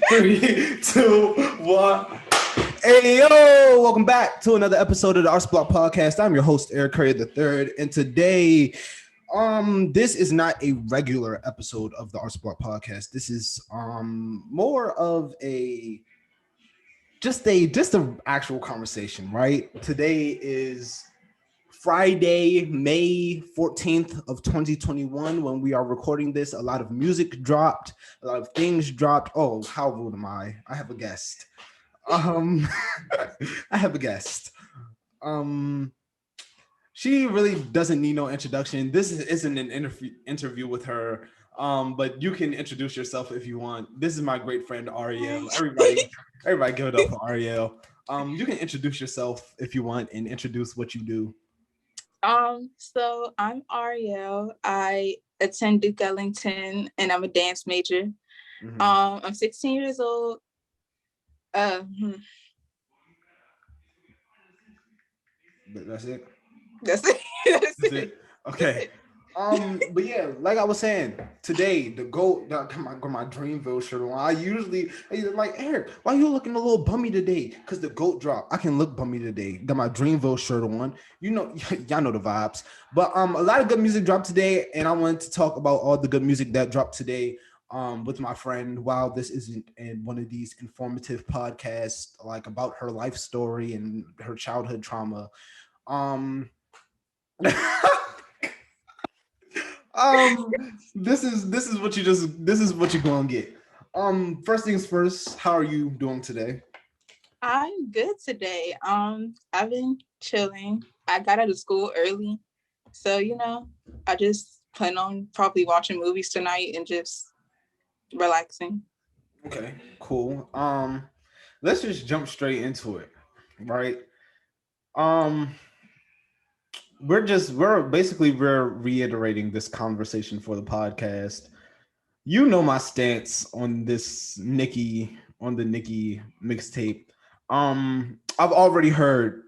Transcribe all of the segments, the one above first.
Three, two, one. Hey yo, welcome back to another episode of the ArtsBlock podcast. I'm your host, Eric Curry III, and today, this is not a regular episode of the ArtsBlock podcast. This is more of a just an actual conversation, right? Today is Friday, May 14th of 2021. When we are recording this, a lot of music dropped, a lot of things dropped. Oh, how rude am I? I have a guest. I have a guest. She really doesn't need no introduction. This isn't an interview with her. But you can introduce yourself if you want. This is my great friend Ariel. Everybody give it up for Ariel. You can introduce yourself if you want and introduce what you do. So I'm Ariel. I attend Duke Ellington and I'm a dance major. Mm-hmm. I'm 16 years old. That's it. That's it. Okay. But yeah, like I was saying, today the GOAT got my Dreamville shirt on. I usually like, Eric, why you looking a little bummy today? Because the GOAT dropped. I can look bummy today. Got my Dreamville shirt on. You know, y'all know the vibes. But a lot of good music dropped today, and I wanted to talk about all the good music that dropped today. With my friend. While this isn't in one of these informative podcasts, like about her life story and her childhood trauma. This is what you're gonna get. First things first, how are you doing today? I'm good today. I've been chilling. I got out of school early, so I just plan on probably watching movies tonight and just relaxing. Okay, cool. Let's just jump straight into it, right? We're reiterating this conversation for the podcast. You know my stance on this Nicki mixtape. I've already heard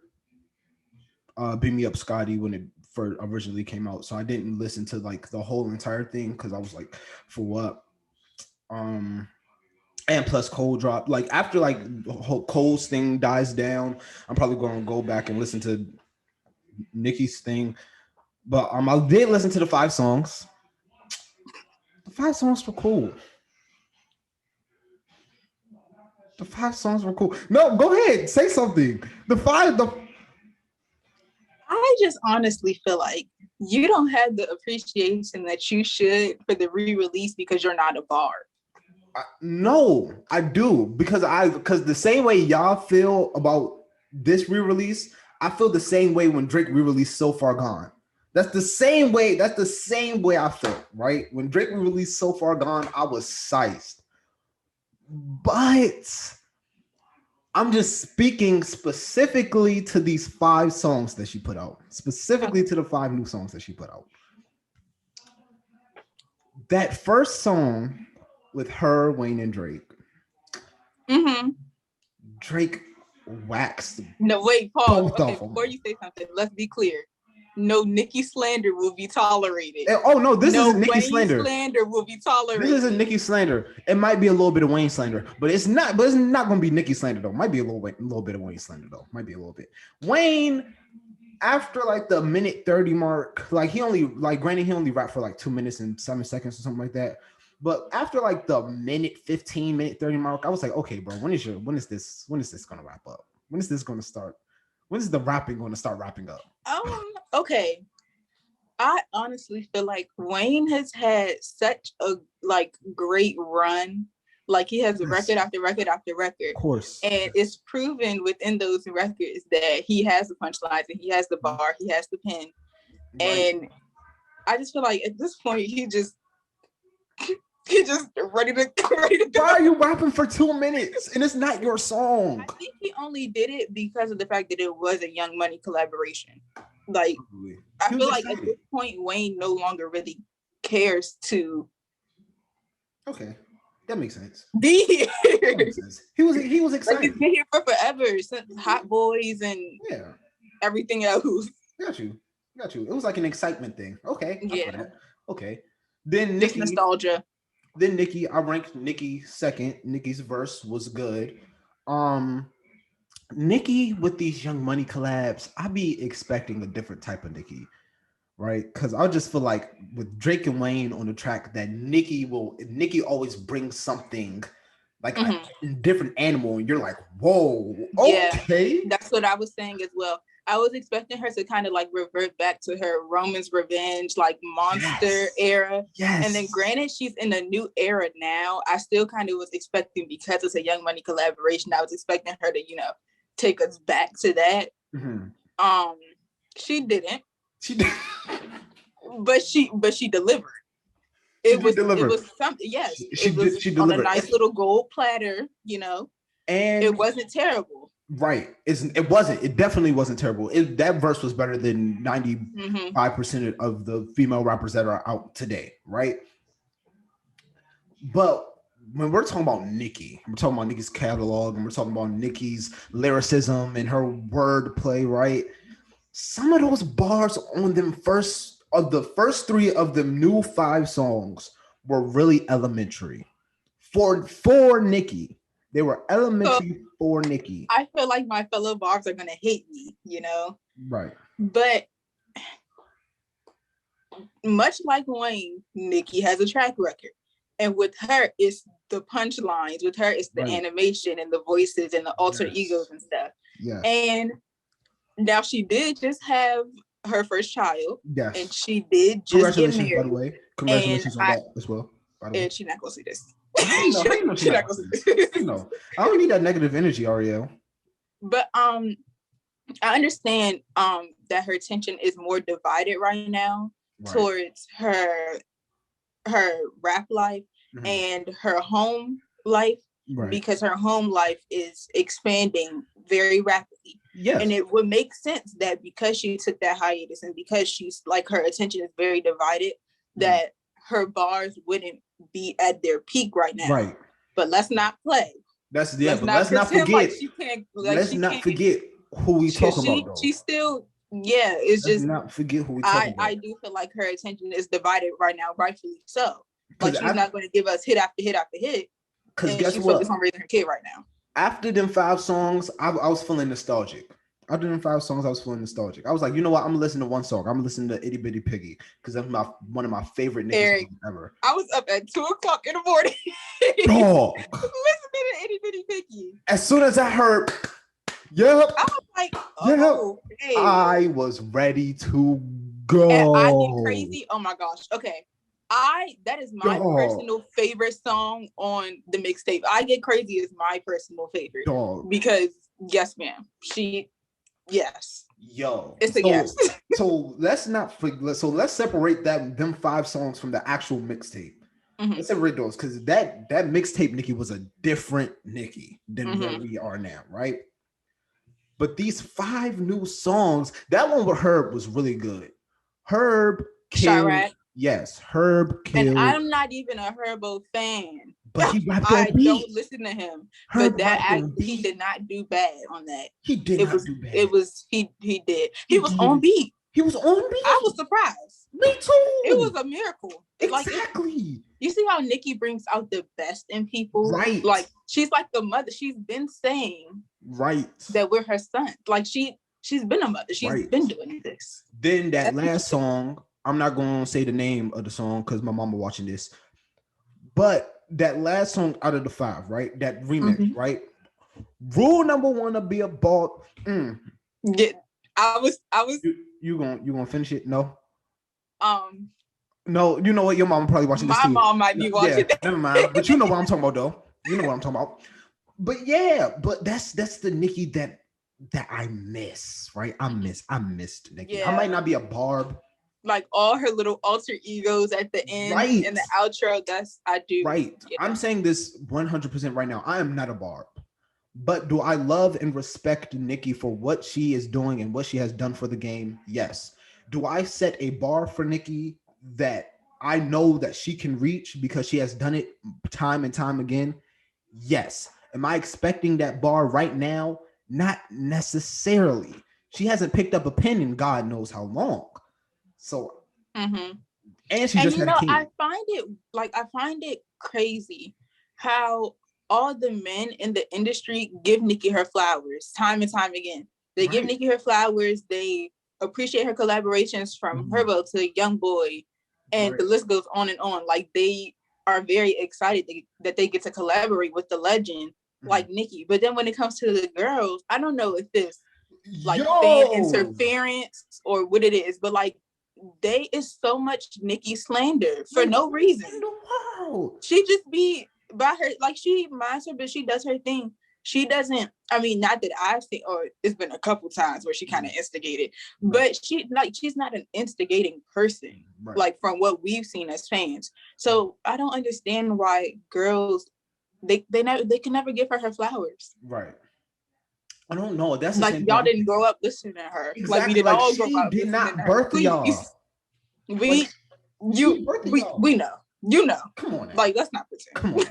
Beam Me Up Scotty when it first originally came out, so I didn't listen to like the whole entire thing because I was like, for what? And plus Cole drop. Like after like Cole's thing dies down, I'm probably gonna go back and listen to Nicki's thing. But I did listen to the 5 songs. The 5 songs were cool. No, go ahead, say something. I just honestly feel like you don't have the appreciation that you should for the re-release because you're not a bar. No, I do because the same way y'all feel about this re-release, I feel the same way when Drake re-released So Far Gone. That's the same way I felt, right? When Drake re-released So Far Gone, I was sized. But I'm just speaking specifically to these 5 songs that she put out, specifically to the 5 new songs that she put out. That first song with her, Wayne, and Drake. Mm-hmm. Drake waxed. No, wait, pause. Okay, before you say something, let's be clear. No Nicki slander will be tolerated. Oh no, this isn't Nicki slander. Slander will be tolerated. This isn't Nicki slander. It might be a little bit of Wayne slander, but it's not. But it's not going to be Nicki slander though. Might be a little bit of Wayne slander though. Might be a little bit. Wayne, after like the minute 30 mark, like he only rapped for like 2 minutes and 7 seconds or something like that. But after like the minute 15, minute 30 mark, I was like, okay, bro, when is this going to wrap up? When is this going to start? When is the rapping going to start wrapping up? Okay. I honestly feel like Wayne has had such a like great run. Like he has record after record after record. Of course. And it's proven within those records that he has the punchlines and he has the bar, he has the pen. Right. And I just feel like at this point he just ready to go. Why are you rapping for 2 minutes and it's not your song? I think he only did it because of the fact that it was a Young Money collaboration. Like, I feel like at this point, Wayne no longer really cares to. Okay, that makes sense. Be here. He was excited. Like, he's been here for forever since Hot Boys and everything else. Got you. It was like an excitement thing. Okay. Yeah. Okay. Then Nicki, nostalgia. Then Nicki, I ranked Nicki second. Nicki's verse was good. Um, Nicki with these Young Money collabs, I be expecting a different type of Nicki, right? Because I just feel like with Drake and Wayne on the track, that Nicki always brings something like Mhm. a different animal, and you're like, whoa, Yeah, okay, that's what I was saying as well. I was expecting her to kind of like revert back to her Roman's Revenge, like monster yes, era. And then yes, granted, she's in a new era now. I still kind of was expecting, because it's a Young Money collaboration, I was expecting her to, take us back to that. Mhm. Um, she didn't, She did, but she delivered. she It did was it deliver. was something, yes. She It did, was she on a delivered, nice little gold platter, It and wasn't terrible. right, it wasn't. It definitely wasn't terrible. That verse was better than Mm-hmm. 95% of the female rappers that are out today, right? But when we're talking about Nicki, we're talking about Nicki's catalog, and we're talking about Nicki's lyricism and her word play, right? Some of those bars on them first three of the new 5 songs were really elementary for Nicki. They were So elementary for Nicki. I feel like my fellow blogs are gonna hate me. Right. But much like Wayne, Nicki has a track record. And with her, it's the punchlines. With her, it's the Right. animation and the voices and the alter Yes. egos and stuff. Yes. And now she did just have her first child. Yes. And she did just get Congratulations, married. by the way. And Congratulations on that as well. By the way. and she's not gonna see this. How you know? How you know She's not gonna see this. You know. I don't need that negative energy, Ariel. But I understand that her attention is more divided right now towards her rap life and her home life, because her home life is expanding very rapidly. Yes. And it would make sense that because she took that hiatus and because she's like, her attention is very divided, that her bars wouldn't be at their peak right now. Right. But let's not play. Let's not forget. Like she can't. Like let's she not can't, forget who we talking about. Though. She still. Yeah, it's let's just not forget who we talking about. I do feel like her attention is divided right now, rightfully so. Like she's not going to give us hit after hit after hit. Because guess she's focused on raising her kid right now. After them 5 songs, I was feeling nostalgic. After them 5 songs, I was feeling nostalgic. I was like, you know what? I'm gonna listen to one song. I'm gonna listen to Itty Bitty Piggy because that's one of my favorite niggas ever. I was up at 2:00 in the morning. Dog. Listening to Itty Bitty Piggy. As soon as I heard, yep. I was like, oh, hey. I was ready to go. And I get crazy. Oh my gosh. Okay. That is my personal favorite song on the mixtape. I Get Crazy is my personal favorite. Because yes, ma'am. Yes. Yo. It's a yes. So let's separate them 5 songs from the actual mixtape. Let's separate those because that mixtape Nicki was a different Nicki than where we are now, right? But these 5 new songs, that one with Herb was really good. Herb killed. Yes, Herb killed. And I'm not even a Herbo fan. But he rapped I don't listen to him. Herb, but he did not do bad on that. He did not do bad. He did. He was on beat. He was on beat. I was surprised. Me too. It was a miracle. Exactly. You see how Nicki brings out the best in people? Right. Like she's like the mother. She's been saying that we're her son. Like she's been a mother. She's been doing this. Then that last song, I'm not going to say the name of the song because my mama watching this. But that last song out of the 5, right? That remix, right? Rule number 1 to be a ball. Yeah, I was. You gonna finish it? No. No, you know what? Your mom probably watching this too. My mom might be watching. Yeah, never mind. But you know what I'm talking about, though. You know what I'm talking about. But yeah, that's the Nicki that I miss, right? I missed Nicki. Yeah. I might not be a Barb. Like all her little alter egos at the end and the outro. I do. Right. Yeah. I'm saying this 100% right now. I am not a Barb. But do I love and respect Nicki for what she is doing and what she has done for the game? Yes. Do I set a bar for Nicki that I know that she can reach because she has done it time and time again? Yes. Am I expecting that bar right now? Not necessarily. She hasn't picked up a pen in God knows how long. So, and she just had a kid. I find it crazy how all the men in the industry give Nicki her flowers time and time again. They give Nicki her flowers. They appreciate her collaborations from Herbo to Young Boy, and the list goes on and on. Like, they are very excited that they get to collaborate with the legend like Nicki. But then when it comes to the girls, I don't know if it's like fan interference or what it is, but like they is so much Nicki slander for no reason. She just be by her, like, she minds her, but she does her thing. She doesn't, I mean, not that I've seen, or it's been a couple times where she kind of instigated, but she's not an instigating person, like from what we've seen as fans. So I don't understand why girls, they can never give her flowers. Right. I don't know. That's the like same y'all thing. didn't grow up listening to her. Exactly. Like we did all grow up. She did not birth y'all. We know. You know. Come on now. Like, let's not pretend. Come on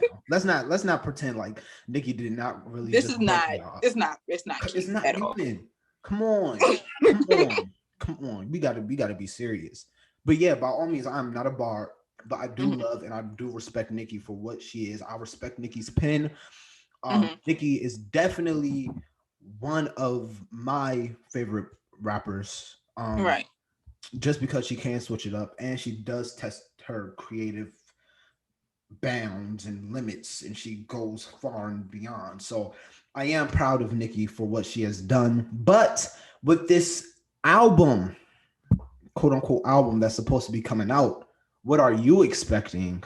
now. Let's not pretend like Nicki did not really. This is not. It's not at all. Come on. Come on. We gotta be serious. But yeah, by all means, I'm not a bar, but I do love and I do respect Nicki for what she is. I respect Nicki's pen. Nicki is definitely one of my favorite rappers. Right. Just because she can switch it up and she does test her creative bounds and limits, and she goes far and beyond. So I am proud of Nicki for what she has done. But with this album, quote unquote album that's supposed to be coming out, what are you expecting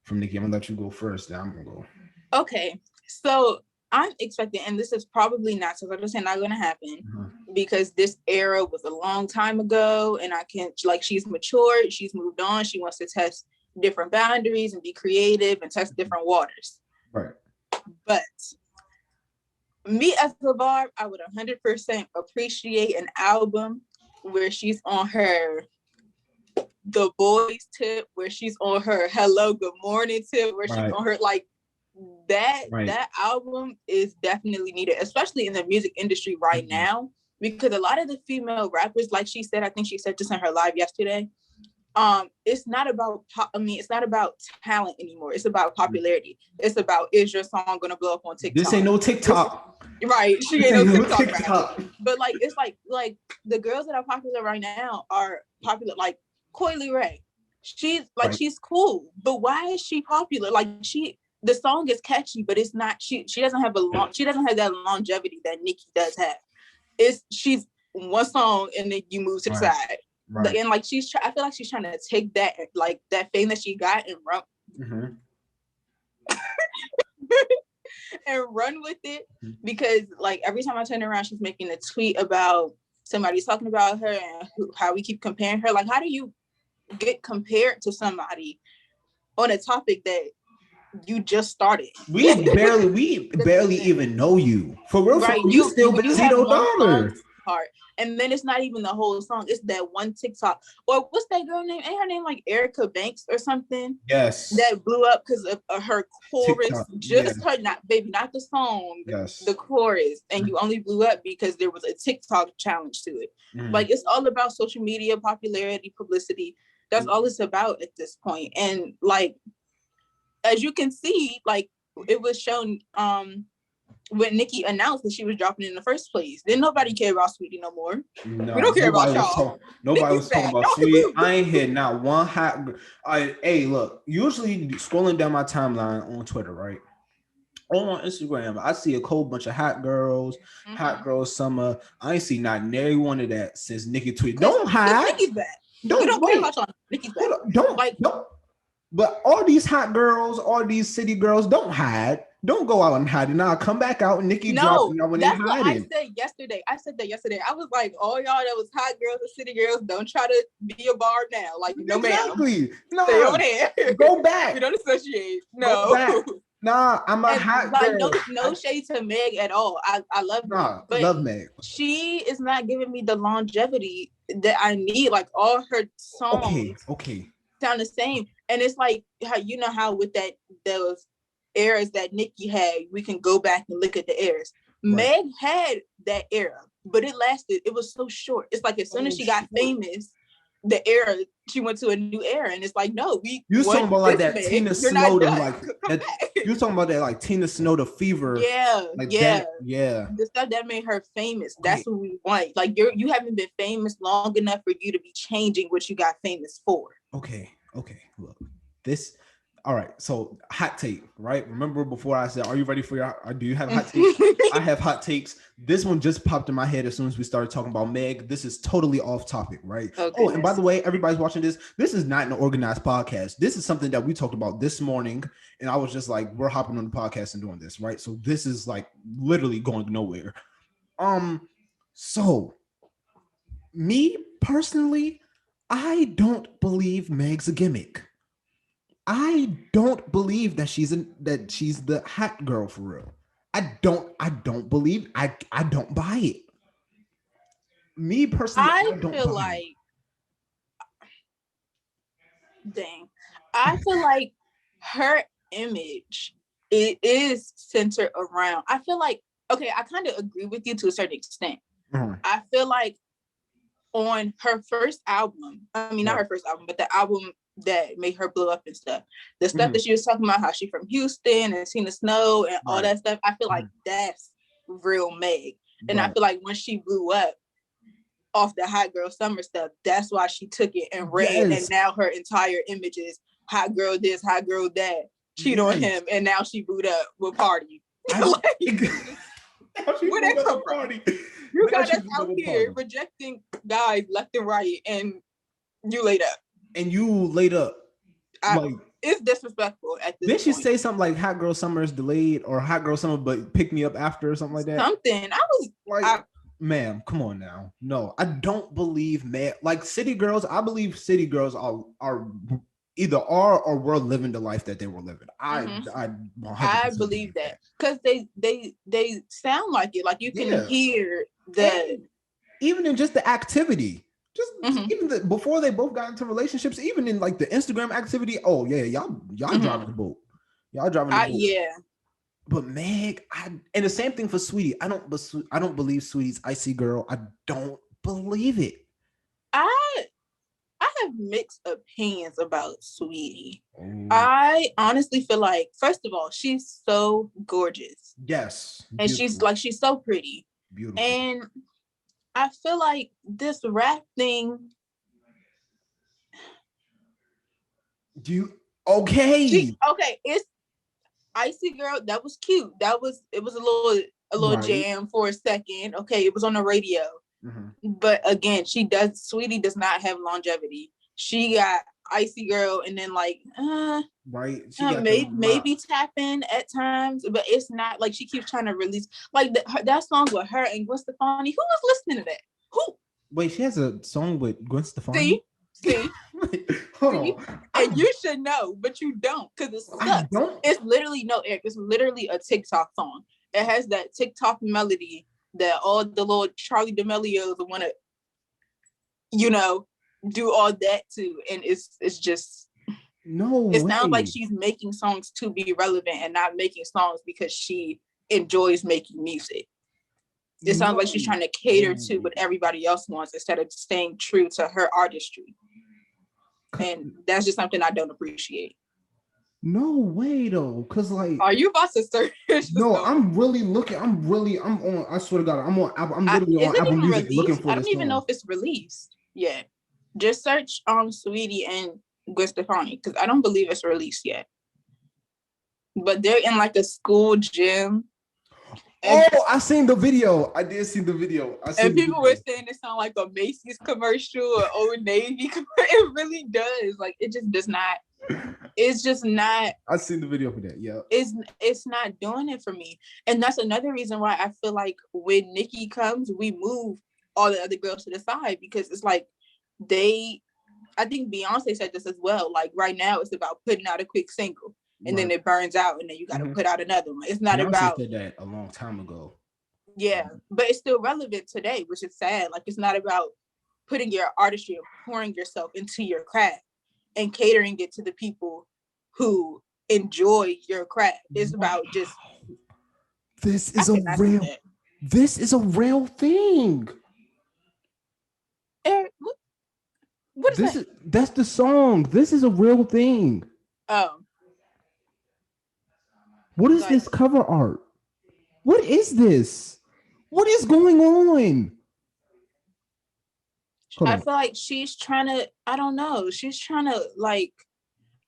from Nicki? I'm gonna let you go first, then I'm gonna go. Okay, so I'm expecting, and this is probably not 100% not gonna happen, because this era was a long time ago, and I can't, like, she's matured, she's moved on, she wants to test different boundaries and be creative and test different waters. Right. But me as a bar, I would 100% appreciate an album where she's on her The Boys tip, where she's on her hello, good morning tip, where she's on her, like, that album is definitely needed, especially in the music industry right now, because a lot of the female rappers, like she said, I think she said this in her live yesterday, it's not about it's not about talent anymore. It's about popularity. It's about, is your song gonna blow up on TikTok? This ain't no TikTok. Right. She ain't no TikTok. But like, it's like the girls that are popular right now are popular, like Coily Ray. She's like, she's cool, but why is she popular? Like, the song is catchy, but it's not, she doesn't have that longevity that Nicki does have. She's one song and then you move to the side. Right. And like, I feel like she's trying to take that, like, that fame that she got and run and run with it, because like every time I turn around, she's making a tweet about somebody's talking about her and how we keep comparing her. Like, how do you get compared to somebody on a topic that you just started? We barely even know you. For real, right? You still $0 part. And then it's not even the whole song. It's that one TikTok. Or what's that girl name? Ain't her name like Erica Banks or something? Yes. That blew up because of her chorus. TikTok. Just her, not the song. Yes. The chorus. And you only blew up because there was a TikTok challenge to it. Like, it's all about social media, popularity, publicity. That's all it's about at this point. And like, as you can see, like, it was shown when Nicki announced that she was dropping in the first place. Then nobody cared about Sweetie no more. No, we don't care about y'all. Nobody was talking about Sweetie. I ain't hear not one hot. Hey, look, usually scrolling down my timeline on Twitter, right? On Instagram, I see a whole bunch of hot girls, hot girls summer. I ain't see not nary one of that since Nicki tweeted. Don't hide. Nicki's back. We don't care about y'all. Nicki's back. Don't. But all these hot girls, all these city girls, don't hide. Don't go out and hide. Now come back out and Nicki dropping y'all when they hiding. That's what I said yesterday. I said that yesterday. I was like, all y'all that was hot girls and city girls, don't try to be a bar now. Like, no, exactly. Ma'am. No, stay over there. Go back. We don't associate. No. Nah, I'm a hot girl. No shade to Meg at all. I love her. But love Meg. She is not giving me the longevity that I need. Like, all her songs sound the same. And it's like, how with those eras that Nicki had, we can go back and look at the eras. Right. Meg had that era, but it lasted. It was so short. It's like as soon as she got famous, the era. She went to a new era, and it's like, no, you talking about like that Tina Snowden, like that, you talking about that like Tina Snowden fever. That, the stuff that made her famous. That's what we want. Like you haven't been famous long enough for you to be changing what you got famous for. Okay, look, this. All right, so hot take, right? Remember before I said, are you ready for do you have hot takes? I have hot takes. This one just popped in my head as soon as we started talking about Meg. This is totally off topic, right? Oh, and by the way, everybody's watching this. This is not an organized podcast. This is something that we talked about this morning. And I was just like, we're hopping on the podcast and doing this, right? So this is like literally going nowhere. So me personally, I don't believe Meg's a gimmick. I don't believe that she's the hot girl for real. I don't believe. I don't buy it. Me personally, I feel like I feel like her image, it is centered around. I feel like, okay, I kind of agree with you to a certain extent. Mm-hmm. I feel like on her first album, not her first album, but the album that made her blow up and stuff. The stuff that she was talking about, how she from Houston and Tina Snow and all that stuff. I feel like that's real Meg. And I feel like when she blew up off the hot girl summer stuff, that's why she took it and ran. And now her entire image is hot girl this, hot girl that, cheat on him, and now she booed up with Party. Where that come from? You got us out here rejecting guys left and right, and you laid up. It's disrespectful at this point. Did she say something like "Hot Girl Summer is delayed" or "Hot Girl Summer but pick me up after" or something like that? Something. I was like, ma'am, come on now. No, I don't believe like city girls. I believe city girls are either are or were living the life that they were living. I believe that because they sound like it. Like you can hear that even in just the activity. Just even before they both got into relationships, even in like the Instagram activity. Oh yeah, y'all driving the boat. Y'all driving the boat. Yeah. But Meg, and the same thing for Sweetie. I don't believe Sweetie's icy girl. I don't believe it. I have mixed opinions about Sweetie. I honestly feel like, first of all, she's so gorgeous. Yes. And she's so pretty. Beautiful. And I feel like this rap thing. It's Icy Girl. That was cute. It was a little jam for a second. Okay, it was on the radio. Mm-hmm. But again, Sweetie does not have longevity. She got Icy Girl, and then maybe tap in at times, but it's not like she keeps trying to release like that song with her and Gwen Stefani. Who was listening to that? Who? Wait, she has a song with Gwen Stefani. See? Hold on. And you should know, but you don't, because it sucks. It's literally it's literally a TikTok song. It has that TikTok melody that all the little Charlie D'Amelios want to, do all that too, and it's just it sounds like she's making songs to be relevant and not making songs because she enjoys making music. It sounds like she's trying to cater to what everybody else wants instead of staying true to her artistry, and that's just something I don't appreciate. No way though, because are you about to search? No, I'm really looking. I'm on. I swear to God, I'm literally on Apple Music looking for this. I don't even know if it's released yet. Just search Sweetie and Gwen Stefani, because I don't believe it's released yet. But they're in like a school gym. I seen the video. I did see the video. And people were saying it sounded like a Macy's commercial or Old Navy commercial. It really does. Like it just does not. It's just not. I seen the video for that. Yeah. It's not doing it for me, and that's another reason why I feel like when Nicki comes, we move all the other girls to the side, because it's like I think Beyonce said this as well. Like right now, it's about putting out a quick single, and then it burns out, and then you got to put out another one. It's not about. Beyonce said that a long time ago. Yeah, but it's still relevant today, which is sad. Like it's not about putting your artistry and pouring yourself into your craft and catering it to the people who enjoy your craft. It's about just. This is a real thing. Eric, what What is that? That's the song. This is a real thing. Oh, What is like this cover art? What is this? What is going on? Hold I on. feel like she's trying to. I don't know. She's trying to like.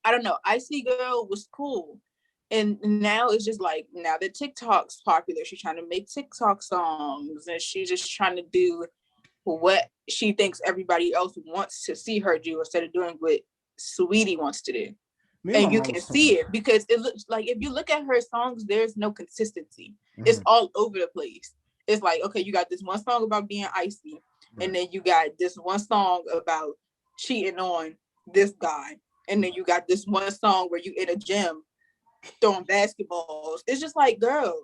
I don't know. Icy Girl was cool. And now it's just like, now that TikTok's popular, she's trying to make TikTok songs and she's just trying to do what she thinks everybody else wants to see her do instead of doing what Sweetie wants to do. Me and my And you mom can was see talking. it because it looks like if you look at her songs, there's no consistency. It's Mhm. all over the place. It's like, okay, you got this one song about being icy, Right. and then you got this one song about cheating on this guy, and then you got this one song where you in a gym throwing basketballs. It's just like, girl,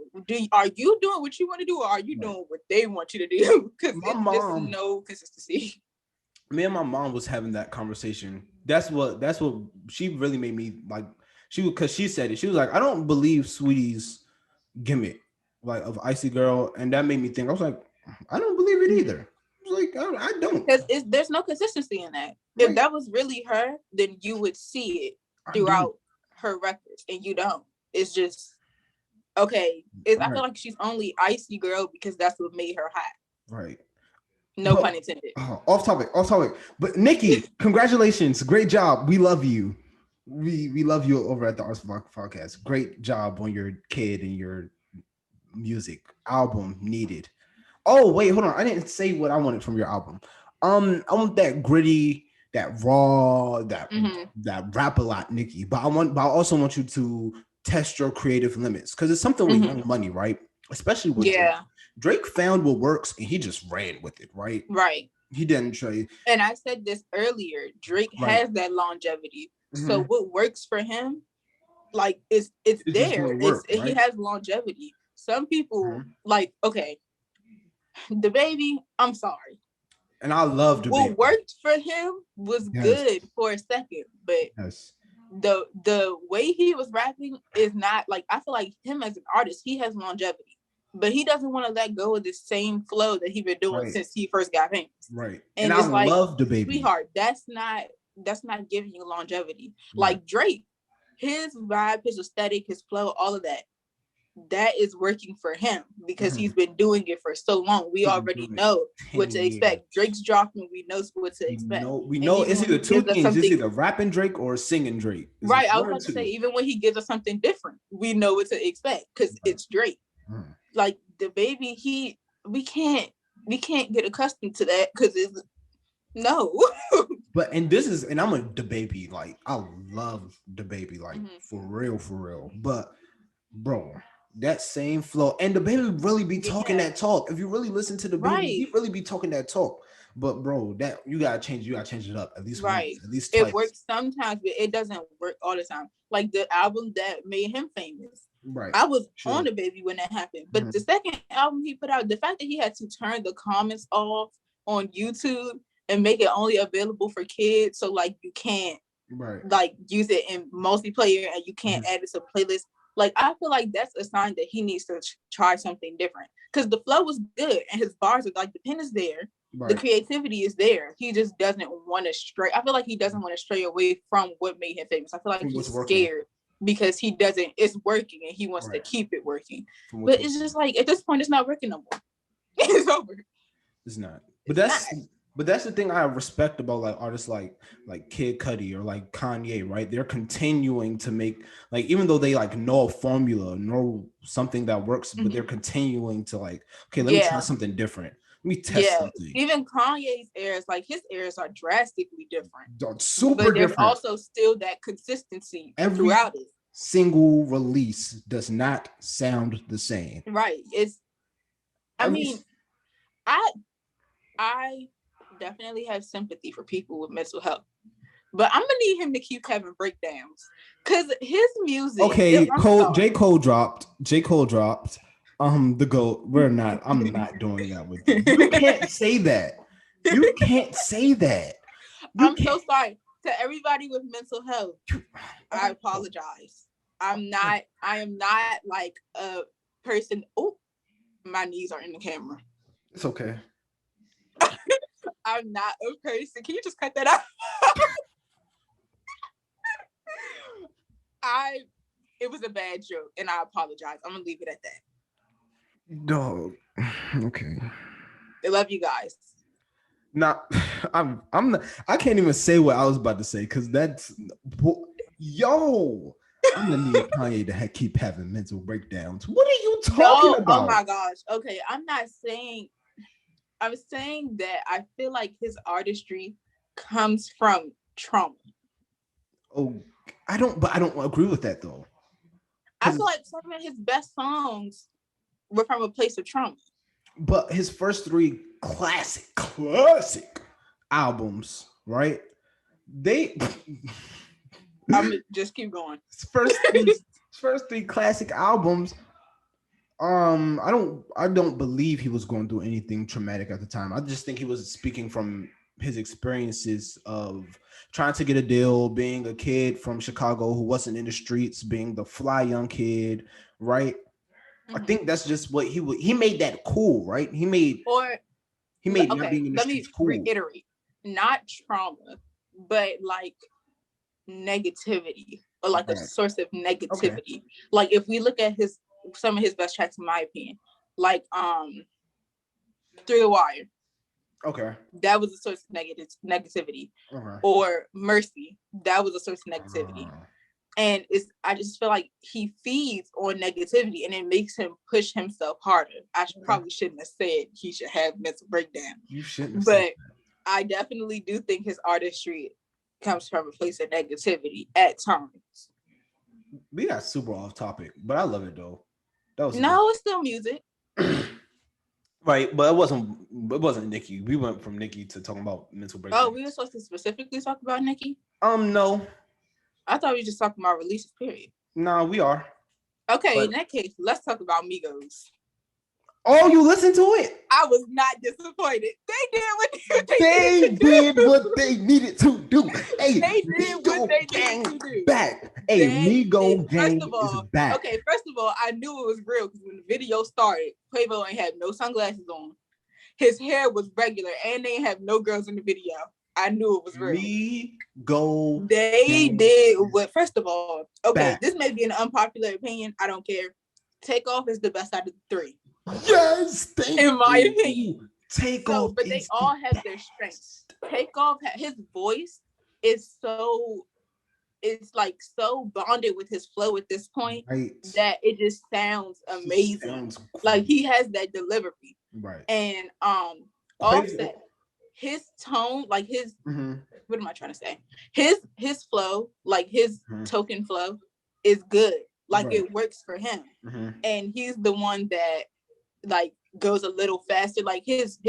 are you doing what you want to do, or are you Right. doing what they want you to do? Because My it's just mom, no consistency. me and my mom was having that conversation. That's what she really made me like. Because she said it. She was like, I don't believe Sweetie's gimmick, like of Icy Girl, and that made me think. I was like, I don't believe it either. I was like, I don't. Because there's no consistency in that. If Right. that was really her, then you would see it I throughout don't. her records, and you don't. It's just okay. I Right. feel like she's only Icy Girl because that's what made her hot. Right. No But pun intended. off topic. Off topic. But Nikki, congratulations. Great job. We love you. We love you over at the ArtsBlock podcast. Great job on your kid and your music album needed. Oh wait, hold on. I didn't say what I wanted from your album. I want that gritty, that raw, that rap a lot, Nikki. But I also want you to test your creative limits because it's something with Young Money, right? Especially with Drake. Yeah. Drake found what works and he just ran with it, right? Right. He didn't try. And I said this earlier. Drake Right. has that longevity. So Mhm. what works for him, like it's It's just there. gonna work, He right? has longevity. Some people Mhm. like, okay, the baby, I'm sorry. And I love the baby. What worked for him was Yes. good for a second, but Yes. the way he was rapping is not like, I feel like him as an artist, he has longevity, but he doesn't want to let go of the same flow that he been doing Right. since he first got famous. Right. And I it's like, love the baby. sweetheart, that's not giving you longevity. Right. Like Drake, his vibe, his aesthetic, his flow, all of that is working for him because he's been doing it for so long. We already know what to expect. Drake's dropping, we know what to expect. We know it's either two things. It's either rapping Drake or singing Drake. It's right. I was about to say, even when he gives us something different, we know what to expect because it's Drake. Like the baby, we can't get accustomed to that because it's no. But and I'm a the baby. Like I love the baby, like for real. But bro, that same flow and the baby really be talking that talk. If you really listen to the baby, he really be talking that talk. But bro, that you gotta change it up at least once, at least twice. It works sometimes, but it doesn't work all the time. Like the album that made him famous. Right. I was on the baby when that happened. But the second album he put out, the fact that he had to turn the comments off on YouTube and make it only available for kids, so like you can't like use it in multiplayer and you can't add it to playlists. Like I feel like that's a sign that he needs to try something different because the flow was good and his bars are like, the pen is there, the creativity is there. He just doesn't want to stray. I feel like he doesn't want to stray away from what made him famous. I feel like he's scared because he doesn't. It's working and he wants to keep it working. But it's just like at this point, it's not working no more. It's over. It's not. But that's the thing I respect about like artists like Kid Cudi or like Kanye, right? They're continuing to make, like, even though they like know a formula, know something that works, but they're continuing to like, okay, let me try something different. Let me test something. Even Kanye's eras, like his eras are drastically different. Super but there's different. Also still that consistency throughout it. Single release does not sound the same. Right. I definitely have sympathy for people with mental health, but I'm gonna need him to keep having breakdowns because his music. Okay, J. Cole dropped. The GOAT. I'm not doing that with you. You can't say that. You can't say that. So sorry to everybody with mental health. I apologize. I am not like a person. Oh, my knees are in the camera. It's okay. I'm not a person. Can you just cut that out? It was a bad joke, and I apologize. I'm gonna leave it at that. Dog. Okay. I love you guys. Not. I'm not. I can't even say what I was about to say because that's. Yo. I'm gonna need Kanye to keep having mental breakdowns. What are you talking about? Oh my gosh. Okay, I'm not saying. I'm saying that I feel like his artistry comes from trauma. Oh, I don't agree with that though. I feel like some of his best songs were from a place of trauma. But his first 3 classic albums, right? I'm just keep going. His first 3 classic albums. I don't believe he was going through anything traumatic at the time. I just think he was speaking from his experiences of trying to get a deal, being a kid from Chicago who wasn't in the streets, being the fly young kid, right? Mm-hmm. I think that's just what he made that cool, right? He made not being in the streets cool. Let me reiterate, not trauma, but like negativity or like a source of negativity. Okay. Like if we look at some of his best tracks, in my opinion, like Through the Wire. Okay. That was a source of negativity. Okay. Or Mercy. That was a source of negativity. And I just feel like he feeds on negativity and it makes him push himself harder. I probably shouldn't have said he should have mental breakdown. You shouldn't have said that. I definitely do think his artistry comes from a place of negativity at times. We got super off topic, but I love it though. It's still music. Right, but it wasn't Nicki. We went from Nicki to talking about mental breakdown. Oh, we were supposed to specifically talk about Nicki? No. I thought we were just talking about releases, period. No, we are. Okay, in that case, let's talk about Migos. Oh, you listened to it? I was not disappointed. They did what they needed to do. Hey, they did what they needed to do. Back. Hey, Migo gang is back. Okay, first of all, I knew it was real because when the video started, Quavo ain't had no sunglasses on. His hair was regular, and they ain't have no girls in the video. I knew it was real. They did what? First of all, okay, this may be an unpopular opinion. I don't care. Takeoff is the best out of the 3. Yes, in my opinion. Takeoff, but they all have their strengths. Takeoff, his voice is so bonded with his flow at this point that it just sounds amazing. Like he has that delivery, right? And Offset, his tone, like his what am I trying to say? His flow, like his token flow, is good. Like it works for him, and he's the one that like goes a little faster. Like his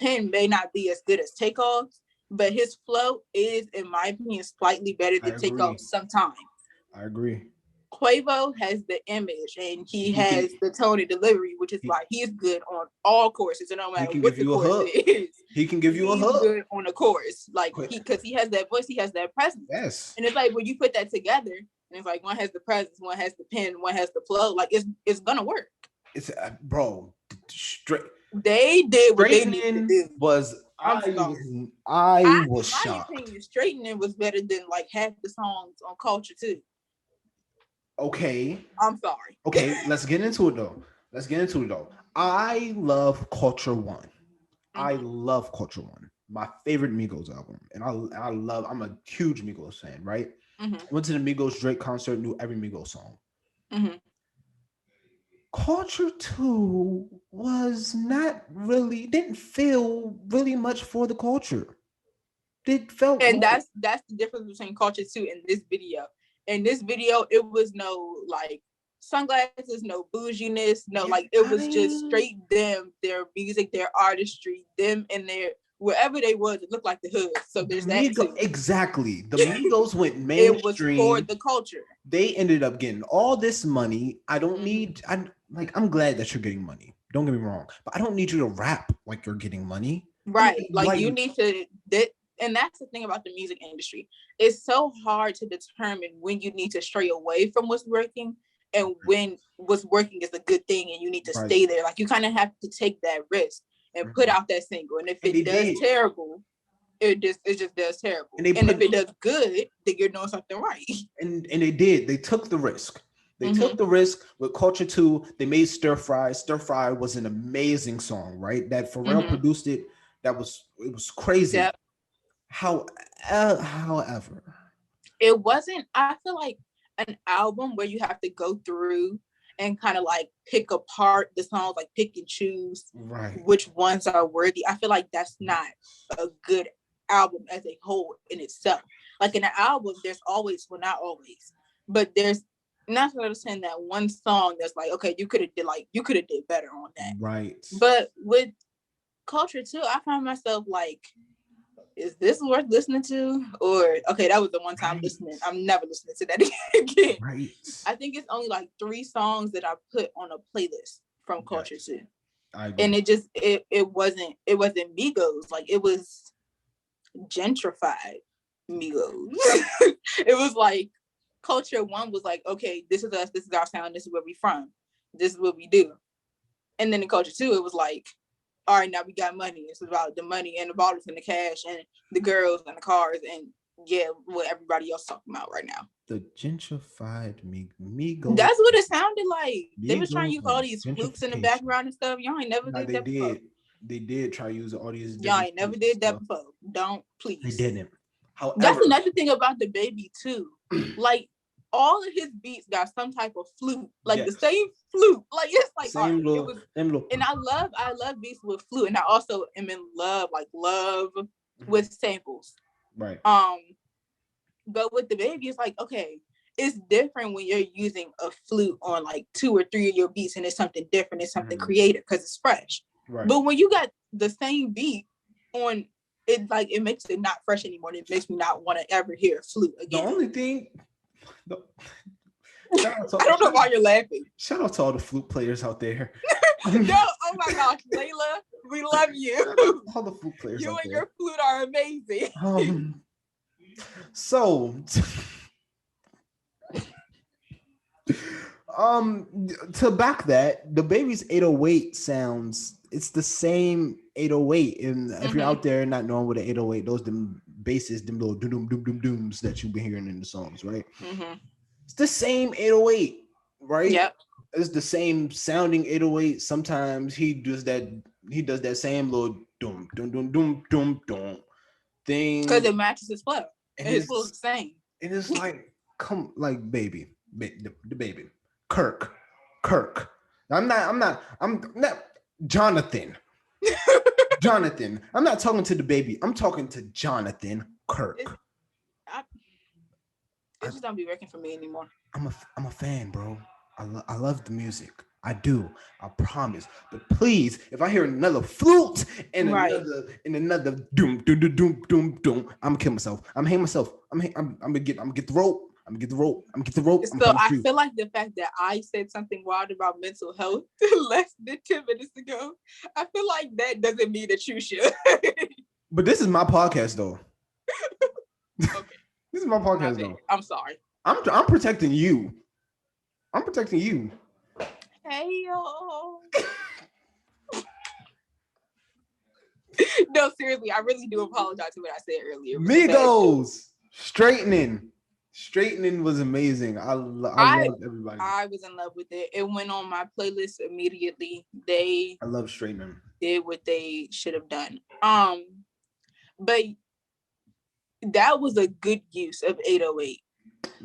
pen may not be as good as Takeoff's, but his flow is, in my opinion, slightly better than Takeoff's sometimes. I agree. Quavo has the image and he has the tone and delivery, which is why he's good on all courses. And no matter what the course is, he can give you a hook. He's good on a course, like because he has that voice, he has that presence. Yes. And it's like when you put that together, and it's like one has the presence, one has the pen, one has the flow. Like it's gonna work. It's bro. They did what they needed to do. I was shocked. My opinion, Straightening was better than like half the songs on Culture too. Okay. I'm sorry. Okay, let's get into it though. I love Culture 1. I love Culture 1. My favorite Migos album. And I'm a huge Migos fan, right? Went to the Migos Drake concert, knew every Migos song. Culture 2 was didn't feel really much for the culture. That's the difference between Culture 2 and this video. In this video, it was no like sunglasses, no bouginess, no like it was just straight them, their music, their artistry, them and their wherever they was, it looked like the hood. So there's that too. Exactly. The Migos went mainstream. It was for the culture. They ended up getting all this money. I'm glad that you're getting money. Don't get me wrong, but I don't need you to rap like you're getting money. Right. Like you need to and that's the thing about the music industry. It's so hard to determine when you need to stray away from what's working and when what's working is a good thing and you need to stay there. Like you kind of have to take that risk and put out that single. And if it does terrible, it just does terrible. And if it does good, then you're doing something right. And they did. They took the risk. They took the risk with Culture 2. They made Stir Fry. Stir Fry was an amazing song, right? That Pharrell produced it. It was crazy. Yep. However, it wasn't, I feel like, an album where you have to go through and kind of like pick apart the songs, like pick and choose which ones are worthy. I feel like that's not a good album as a whole in itself. Like in an album, there's always, well, not always, but there's not to understand that one song that's like, okay, you could have did better on that. Right. But with Culture 2, I found myself like, is this worth listening to? Or, okay, that was the one time listening. I'm never listening to that again. Right. I think it's only like 3 songs that I put on a playlist from Culture 2. And it wasn't Migos. Like, it was gentrified Migos. It was like, Culture 1 was like, okay, this is us, this is our sound, this is where we from, this is what we do. And then in Culture 2, it was like, all right, now we got money. It's about the money and the bottles and the cash and the girls and the cars and what everybody else talking about right now. The gentrified Migos. That's what it sounded like. They was trying to use all these flutes in the background and stuff. Y'all ain't never did that before. They did try to use all these. Y'all ain't never did that before. Don't, please. They didn't. However, that's another thing about the baby too. Like, all of his beats got some type of flute, like the same flute. Like, it's like and I love beats with flute, and I also am in love with samples. Right. But with the baby, it's like, okay, it's different when you're using a flute on like 2 or 3 of your beats, and it's something different, it's something creative because it's fresh. Right. But when you got the same beat on it, like, it makes it not fresh anymore. It makes me not want to ever hear a flute again. The only thing. I don't know why you're laughing. Shout out to all the flute players out there. No, oh my gosh, Layla, we love you. All the flute players. You and your flute are amazing. So, to back that, the baby's 808 sounds. It's the same 808, and if you're out there not knowing what an 808, those them basses, them little doom doom doom dooms that you've been hearing in the songs, right? It's the same 808, right? Yep. It's the same sounding 808. Sometimes he does that same little doom doom doom doom doom doom thing because it matches his flow. And his flow is the same. And it's like, baby, the baby, Kirk. I'm not Jonathan. Jonathan. I'm not talking to the baby. I'm talking to Jonathan Kirk. It just don't be working for me anymore. I'm a fan, bro. I love the music. I do. I promise. But please, if I hear another flute and another doom doom doom doom doom doom, I'm gonna kill myself. I'm hang myself. I'm gonna get the rope. I'm gonna get the rope. So I feel like the fact that I said something wild about mental health less than 10 minutes ago, I feel like that doesn't mean that you should. But this is my podcast, though. Okay. This is my podcast, though. I'm sorry. I'm protecting you. I'm protecting you. Hey, yo. No, seriously, I really do apologize for what I said earlier. Migos, straightening was amazing. I loved everybody. I was in love with it. It went on my playlist immediately. I love straightening. Did what they should have done. But that was a good use of 808.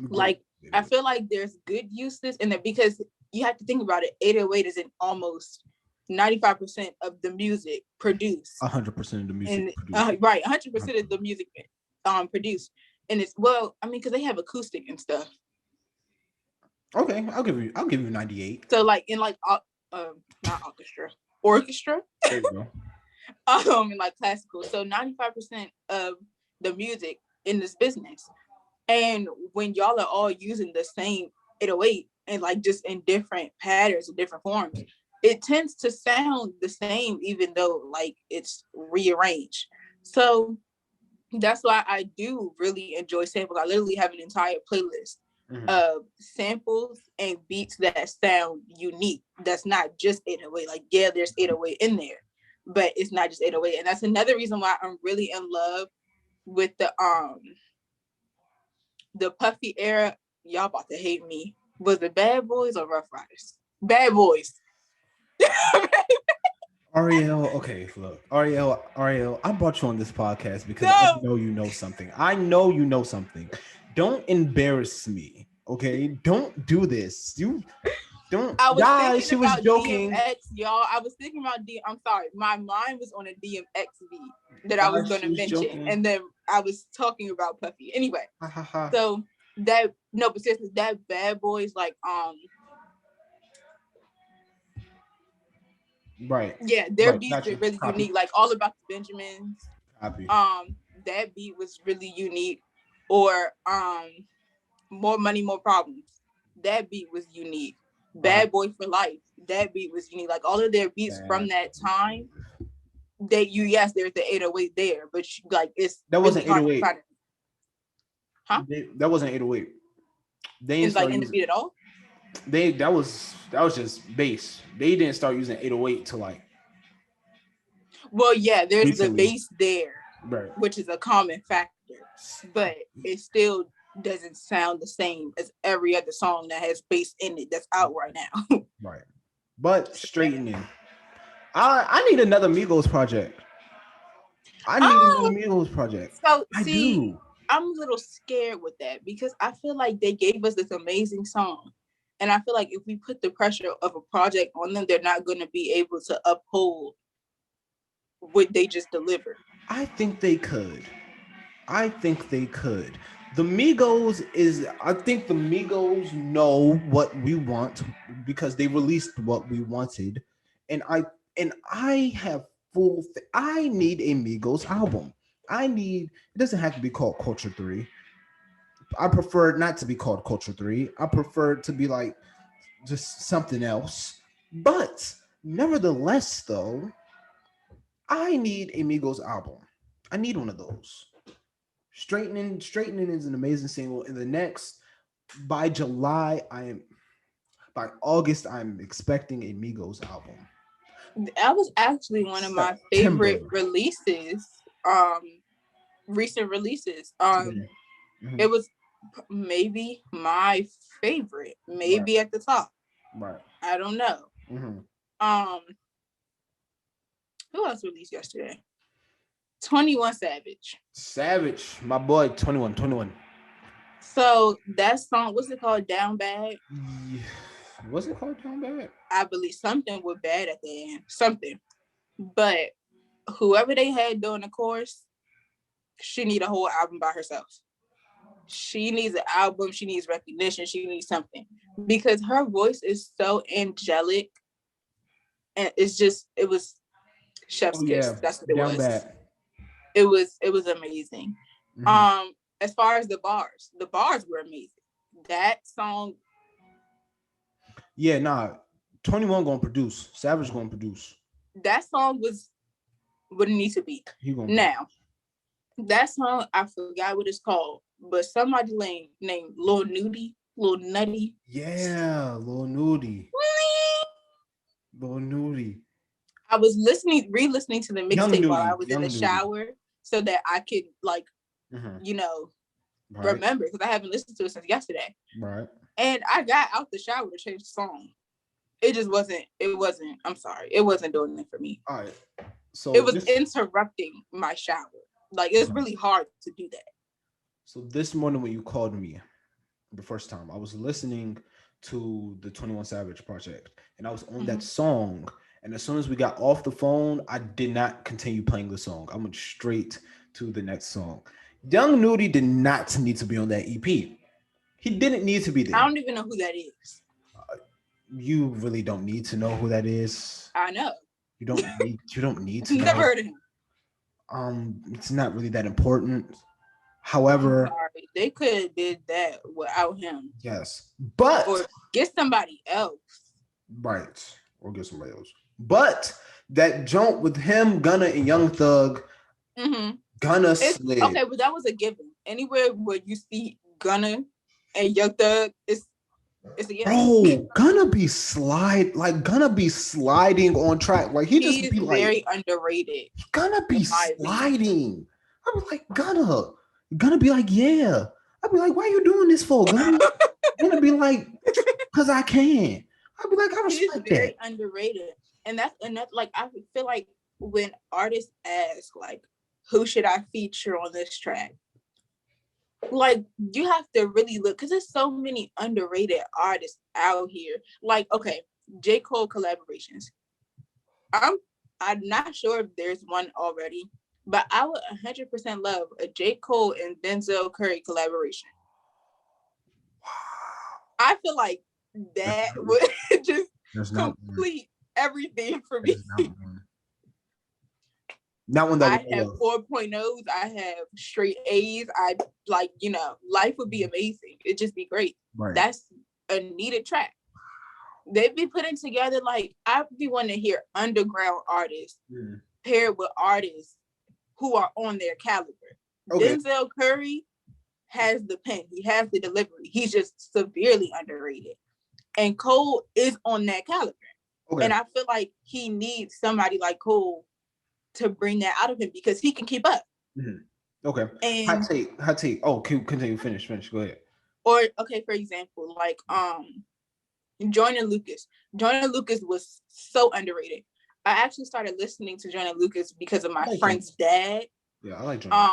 Like, I feel like there's good uses in there because you have to think about it. 808 is in almost 95% of the music produced. 100% of the music produced. Right, 100% of the music produced. And it's, well, I mean, because they have acoustic and stuff. Okay, I'll give you 98. So like in like not orchestra. There you go. And like classical. So 95% of the music in this business. And when y'all are all using the same 808 and like just in different patterns and different forms, it tends to sound the same, even though like it's rearranged. So that's why I do really enjoy samples. I literally have an entire playlist of samples and beats that sound unique. That's not just 808. Like, yeah, there's 808 in there, but it's not just 808. And that's another reason why I'm really in love with the Puffy era, y'all about to hate me. Was it Bad Boys or Rough Riders? Bad Boys. Ariel, okay, look, Ariel, I brought you on this podcast because I know you know something. I know you know something. Don't embarrass me, okay? Don't do this. You don't. I was Guys, she thinking was about joking. DMX, y'all. I was thinking about I'm sorry, my mind was on a DMX beat that I was Guys, going she to was mention, joking. and then I was talking about Puffy. Anyway, Ha. so but seriously, that Bad Boys, like, Right. yeah, their Right. beats Gotcha. are really Copy. unique. Like All About the Benjamins. Copy. That beat was really unique. Or More Money, More Problems. That beat was unique. Bad Boy for Life. That beat was unique. Like all of their beats from that time. Yes, there's the 808 there, but like it's that really wasn't hard 808. to find it. Huh? That wasn't 808. They didn't like in the beat at all. That was just bass. They didn't start using 808 to like. Well, yeah, there's recently. the bass there, right, which is a common factor, but it still doesn't sound the same as every other song that has bass in it that's out right now. Right, but straightening. I need another Migos project. So see, I'm a little scared with that because I feel like they gave us this amazing song. And I feel like if we put the pressure of a project on them, they're not going to be able to uphold what they just delivered. I think they could. The Migos I think the Migos know what we want because they released what we wanted. And I have I need a Migos album. It doesn't have to be called Culture 3. I prefer it not to be called Culture 3. I prefer it to be like just something else. But nevertheless, though, I need a Migos album. I need one of those. Straightening is an amazing single. In the next, by August, I'm expecting a Migos album. That was actually one of my favorite releases. Recent releases. It was maybe my favorite, maybe at the top. Right. I don't know. Who else released yesterday? 21 Savage, my boy, 21. So that song, what's it called? Down Bad? Yeah. What's it called? Down Bad? I believe something with bad at the end. Something. But whoever they had doing the chorus, she need a whole album by herself. She needs an album. She needs recognition. She needs something. Because her voice is so angelic. And it was chef's kiss. That's what it was. Bad. It was amazing. As far as the bars were amazing. That song. Yeah, 21 gonna produce. Savage gonna produce. That song was what it needs to be. Now, that song, I forgot what it's called, but somebody named Lil Nutty. Yeah, Lil Nutty. I was re-listening to the mixtape while I was in the shower so that I could remember, because I haven't listened to it since yesterday. Right. And I got out the shower to change the song. It just wasn't, I'm sorry, it wasn't doing it for me. All right. So it was interrupting my shower. Like, it's really hard to do that. So this morning when you called me the first time, I was listening to the 21 Savage project and I was on that song. And as soon as we got off the phone, I did not continue playing the song. I went straight to the next song. Young Nudie did not need to be on that EP. He didn't need to be there. I don't even know who that is. You really don't need to know who that is. I know. You don't need to know. Never heard of him. It's not really that important. However, they could have did that without him. Yes, but or get somebody else. Right, or get somebody else. But that jump with him, Gunna, and Young Thug, Gunna slid. Okay, but that was a given. Anywhere where you see Gunna and Young Thug, it's a yes. Bro, Gunna be sliding on track. Like he's just be like very underrated. Gunna be sliding. I was like, Gunna be like, yeah. I'd be like, why you doing this for, Gunna? Gunna be like, because I can. I'd be like, I He's respect very that. underrated. And that's like, I feel like when artists ask, like, who should I feature on this track? Like, you have to really look, because there's so many underrated artists out here. Like, okay, J. Cole collaborations. I'm not sure if there's one already, but I would 100% love a J. Cole and Denzel Curry collaboration. I feel like that would just complete everything for me. Not one that I have 4.0s. I have straight A's. I like, life would be amazing. It'd just be great. Right. That's a needed track. They'd be putting together, like, I'd be wanting to hear underground artists paired with artists who are on their caliber. Okay. Denzel Curry has the pen. He has the delivery. He's just severely underrated. And Cole is on that caliber. Okay. And I feel like he needs somebody like Cole to bring that out of him because he can keep up. Mm-hmm. Okay. And hot take. Oh, continue. Finish. Go ahead. Or, okay, for example, like Joyner Lucas. Joyner Lucas was so underrated. I actually started listening to Joyner Lucas because of my friend's dad. Yeah, I like Joyner.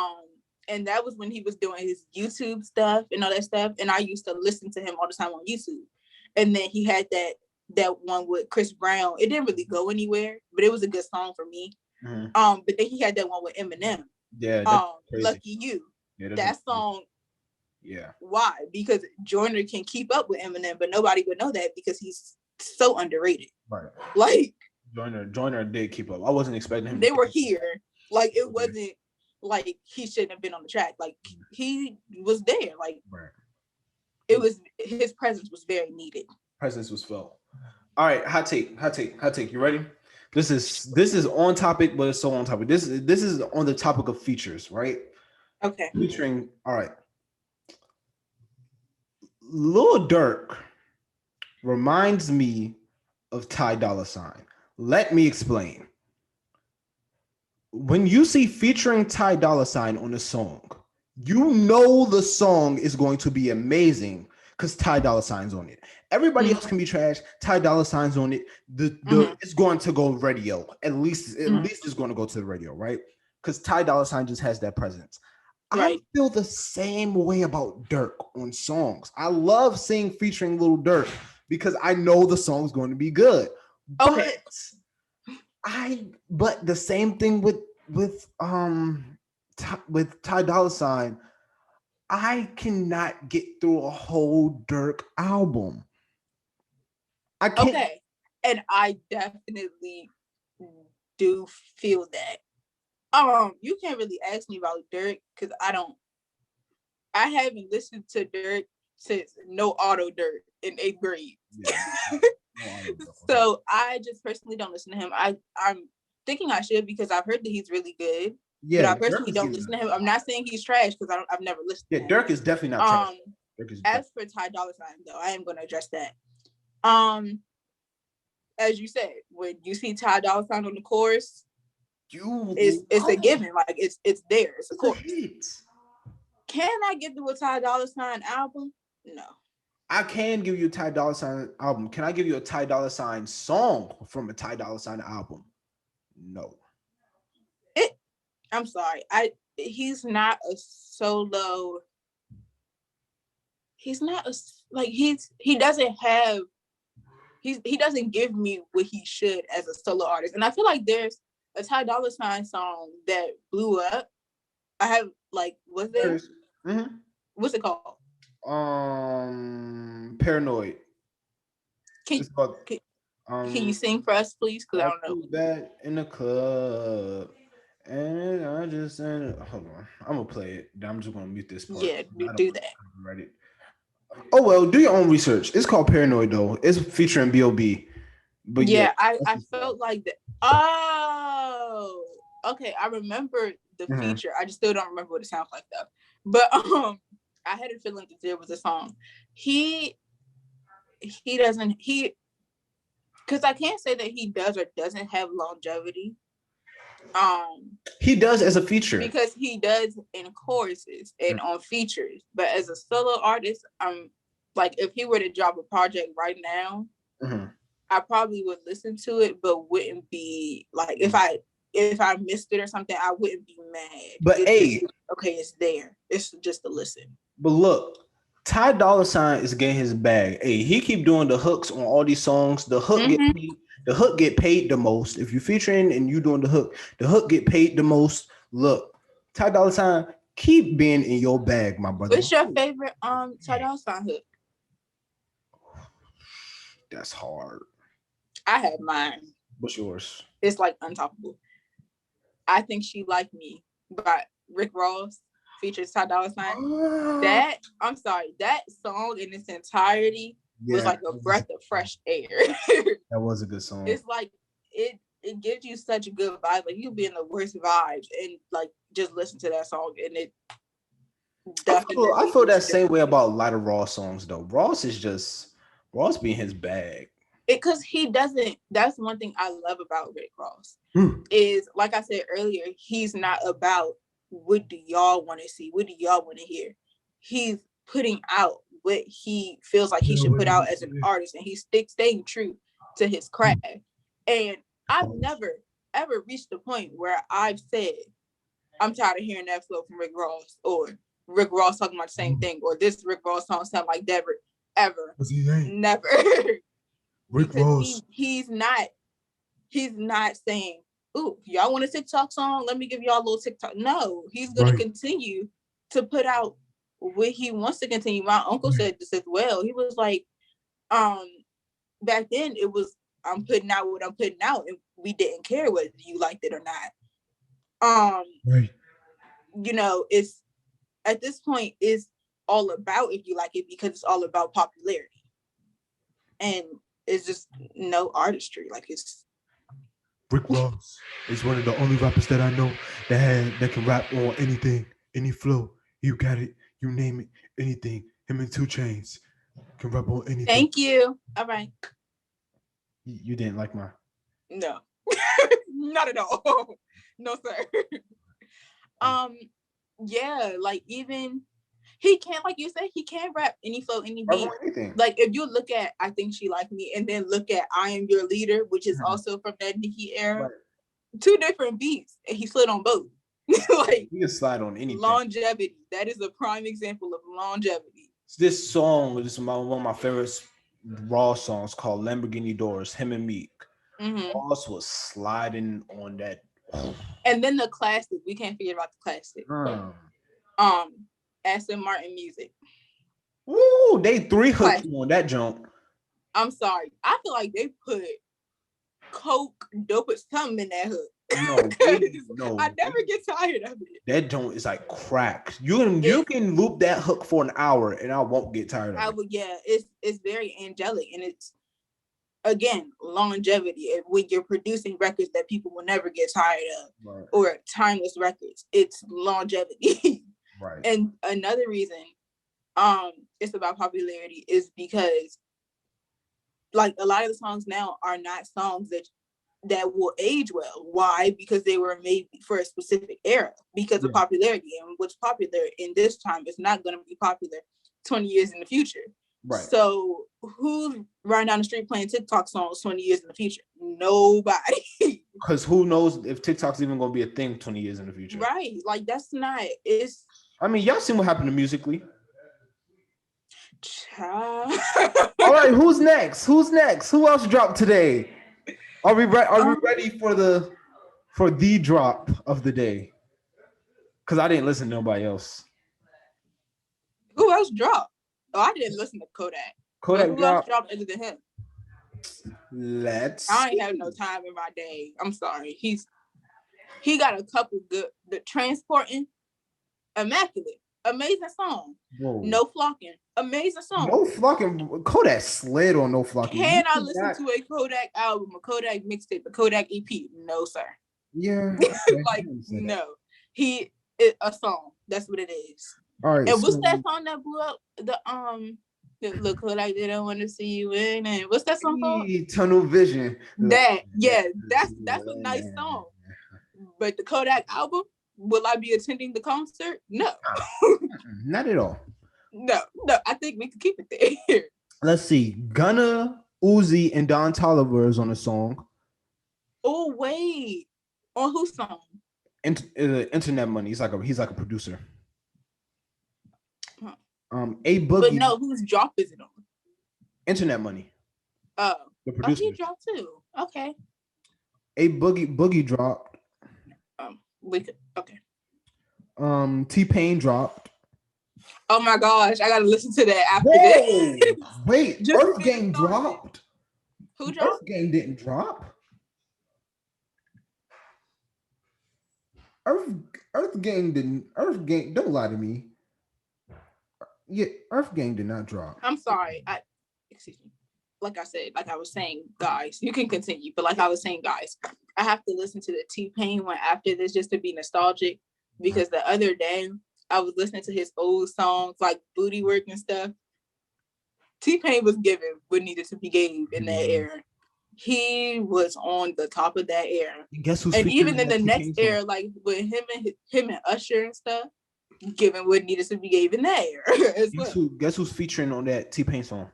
And that was when he was doing his YouTube stuff and all that stuff. And I used to listen to him all the time on YouTube. And then he had that one with Chris Brown. It didn't really go anywhere, but it was a good song for me. Mm-hmm. But then he had that one with Eminem. Yeah. Lucky You. Yeah, that song. Yeah. Why? Because Joyner can keep up with Eminem, but nobody would know that because he's so underrated. Right. Like Joyner did keep up. I wasn't expecting him. They were here. Like, it wasn't like he shouldn't have been on the track. Like, he was there. Like, right. It was, his presence was very needed. Presence was felt. All right, hot take. You ready? This is on topic, but it's so on topic. This is on the topic of features, right? Okay. Featuring. All right. Lil Durk reminds me of Ty Dolla $ign. Let me explain. When you see featuring Ty Dolla $ign on a song, you know the song is going to be amazing because Ty Dolla $ign's on it. Everybody else can be trash. Ty Dolla $ign's on it. It's going to go radio. At least it's going to go to the radio, right? Because Ty Dolla $ign just has that presence. Right. I feel the same way about Durk on songs. I love seeing featuring Lil Durk because I know the song's going to be good. Okay. But the same thing with Ty Dolla $ign. I cannot get through a whole Durk album. I can't. Okay. And I definitely do feel that. You can't really ask me about Durk because I haven't listened to Durk since No Auto Durk in 8th grade. Yeah. So I just personally don't listen to him. I'm thinking I should because I've heard that he's really good. Yeah, but I personally don't listen to him. I'm not saying he's trash because I've never listened to him. Yeah, Durk is definitely not trash. As for Ty Dolla $ign, though, I am going to address that. As you said, when you see Ty Dolla $ign on the chorus, it's a given. Like, it's there. It's a chorus. Can I get through a Ty Dolla $ign album? No. I can give you a Ty Dolla $ign album. Can I give you a Ty Dolla $ign song from a Ty Dolla $ign album? No. I'm sorry. He's not a solo. He's not he doesn't give me what he should as a solo artist. And I feel like there's a Ty Dolla $ign song that blew up. I have what's it? Mm-hmm. What's it called? Paranoid. Can you sing for us, please? Because I don't know. That in the club. And I just hold on. I'm gonna play it. I'm just gonna mute this part. Yeah, do that. Ready. Oh well, do your own research. It's called Paranoid though. It's featuring B.O.B. But yeah, I felt like that. Oh, okay. I remember the feature. I just still don't remember what it sounds like though. But I had a feeling that there was a song. He doesn't because I can't say that he does or doesn't have longevity. He does as a feature. Because he does in choruses and on features. But as a solo artist, like if he were to drop a project right now, I probably would listen to it, but wouldn't be like if I missed it or something, I wouldn't be mad. But okay, it's there. It's just a listen. But look, Ty Dolla $ign is getting his bag. Hey, he keep doing the hooks on all these songs. The hook get paid the most. If you're featuring and you doing the hook get paid the most. Look, Ty Dolla $ign, keep being in your bag, my brother. What's your favorite Ty Dolla $ign hook? That's hard. I have mine. What's yours? It's like untoppable. I Think She Like Me by Rick Ross features Ty Dolla $ign. That song in its entirety was like a breath of fresh air. That was a good song. It's like it gives you such a good vibe. Like you'll be in the worst vibes and like just listen to that song and it definitely. I feel that same way about a lot of Ross songs though. Ross being his bag. Because he doesn't. That's one thing I love about Rick Ross is, like I said earlier, he's not about what do y'all want to see, what do y'all want to hear. He's putting out what he feels like he should put out as an artist, and he's staying true to his craft. And I've never ever reached the point where I've said I'm tired of hearing that flow from Rick Ross, or Rick Ross talking about the same thing, or this Rick Ross song sound like that ever. Never. Rick Ross. He's not saying, "Ooh, y'all want a TikTok song? Let me give y'all a little TikTok." No, he's going to continue to put out what he wants to continue. My uncle said this as well. He was like, back then it was I'm putting out what I'm putting out, and we didn't care whether you liked it or not. You know, it's at this point it's all about if you like it because it's all about popularity, and it's just no artistry. Like it's Rick Ross is one of the only rappers that I know that can rap on anything, any flow. You got it, you name it, anything. Him and 2 Chainz can rap on anything. Thank you. All right. You didn't like mine? No, not at all. No, sir. Yeah, like even he can't, like you said, he can't rap any flow, any beat. Like if you look at I Think She Like Me and then look at I Am Your Leader, which is also from that Nicki era, two different beats, and he slid on both. Like you can slide on anything. Longevity. That is a prime example of longevity. This song is one of my favorite Raw songs called Lamborghini Doors, him and Meek. Ross was sliding on that. And then the classic, we can't forget about the classic. Aston Martin Music. Ooh, they 3 hooks on that jump. I'm sorry. I feel like they put coke, dope, or something in that hook. No, I never get tired of it. That joint is like crack. You can loop that hook for an hour and I won't get tired of it. Yeah, it's very angelic, and it's again longevity. And when you're producing records that people will never get tired of, or timeless records, it's longevity. Right. And another reason it's about popularity is because like a lot of the songs now are not songs that will age well. Why? Because they were made for a specific era because of popularity, and what's popular in this time is not going to be popular 20 years in the future. Right. So who's riding down the street playing TikTok songs 20 years in the future? Nobody. Because who knows if TikTok's even going to be a thing 20 years in the future? Right. Like that's not. I mean, y'all seen what happened to Musically. All right, who's next? Who else dropped today? Are we ready for the drop of the day? Because I didn't listen to nobody else. Who else dropped? Oh, I didn't listen to Kodak. Who else dropped other than him? I ain't have no time in my day. I'm sorry. He got a couple good. The Transporting, Immaculate, amazing song. Whoa. No Flocking, amazing song. No Flocking. Kodak slid on No Flocking. Can I listen to a Kodak album, a Kodak mixtape, a Kodak EP? No, sir. Yeah. Like no. A song. That's what it is. All right. And what's that song that blew up? Look like they don't want to see you in. And what's that song called? Tunnel Vision. That's a nice song. But the Kodak album, will I be attending the concert? No. Not at all. No. I think we can keep it there. Let's see. Gunna, Uzi, and Don Toliver is on a song. Oh wait, on whose song? Internet Money. He's like a producer. Huh. A Boogie. But no, whose drop is it on? Internet Money. Oh, the producer. He dropped too. Okay. A Boogie dropped. Okay. T-Pain dropped. Oh my gosh, I gotta listen to that after this. Wait, Just Earth Gang dropped. Who dropped? Earth Gang didn't drop. Earth Gang didn't. Earth Gang, don't lie to me. Yeah, Earth Gang did not drop. I'm sorry. Excuse me. Like I said, like I was saying, guys, you can continue. But like I was saying, guys, I have to listen to the T-Pain one after this just to be nostalgic. Because the other day I was listening to his old songs like Booty Work and stuff. T-Pain was given what needed to be gave in that era. He was on the top of that era. Guess who's and even in the next era, like with him and Usher and stuff, given what needed to be given in that era as well. Guess who's featuring on that T-Pain song?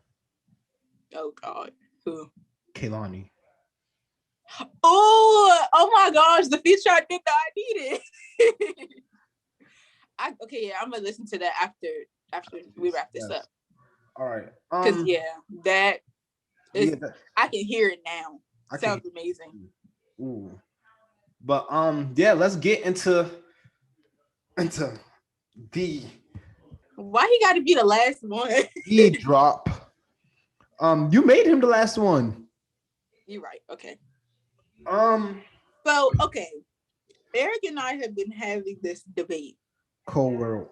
Oh God, who? Kehlani. Oh my gosh, the feature I did not need it. I'm gonna listen to that after we wrap this up. All right. Because that is I can hear it now. Sounds amazing. Ooh. But let's get into the why he gotta be the last one. He drop. You made him the last one. You're right. Okay. So okay. Eric and I have been having this debate. Cold World.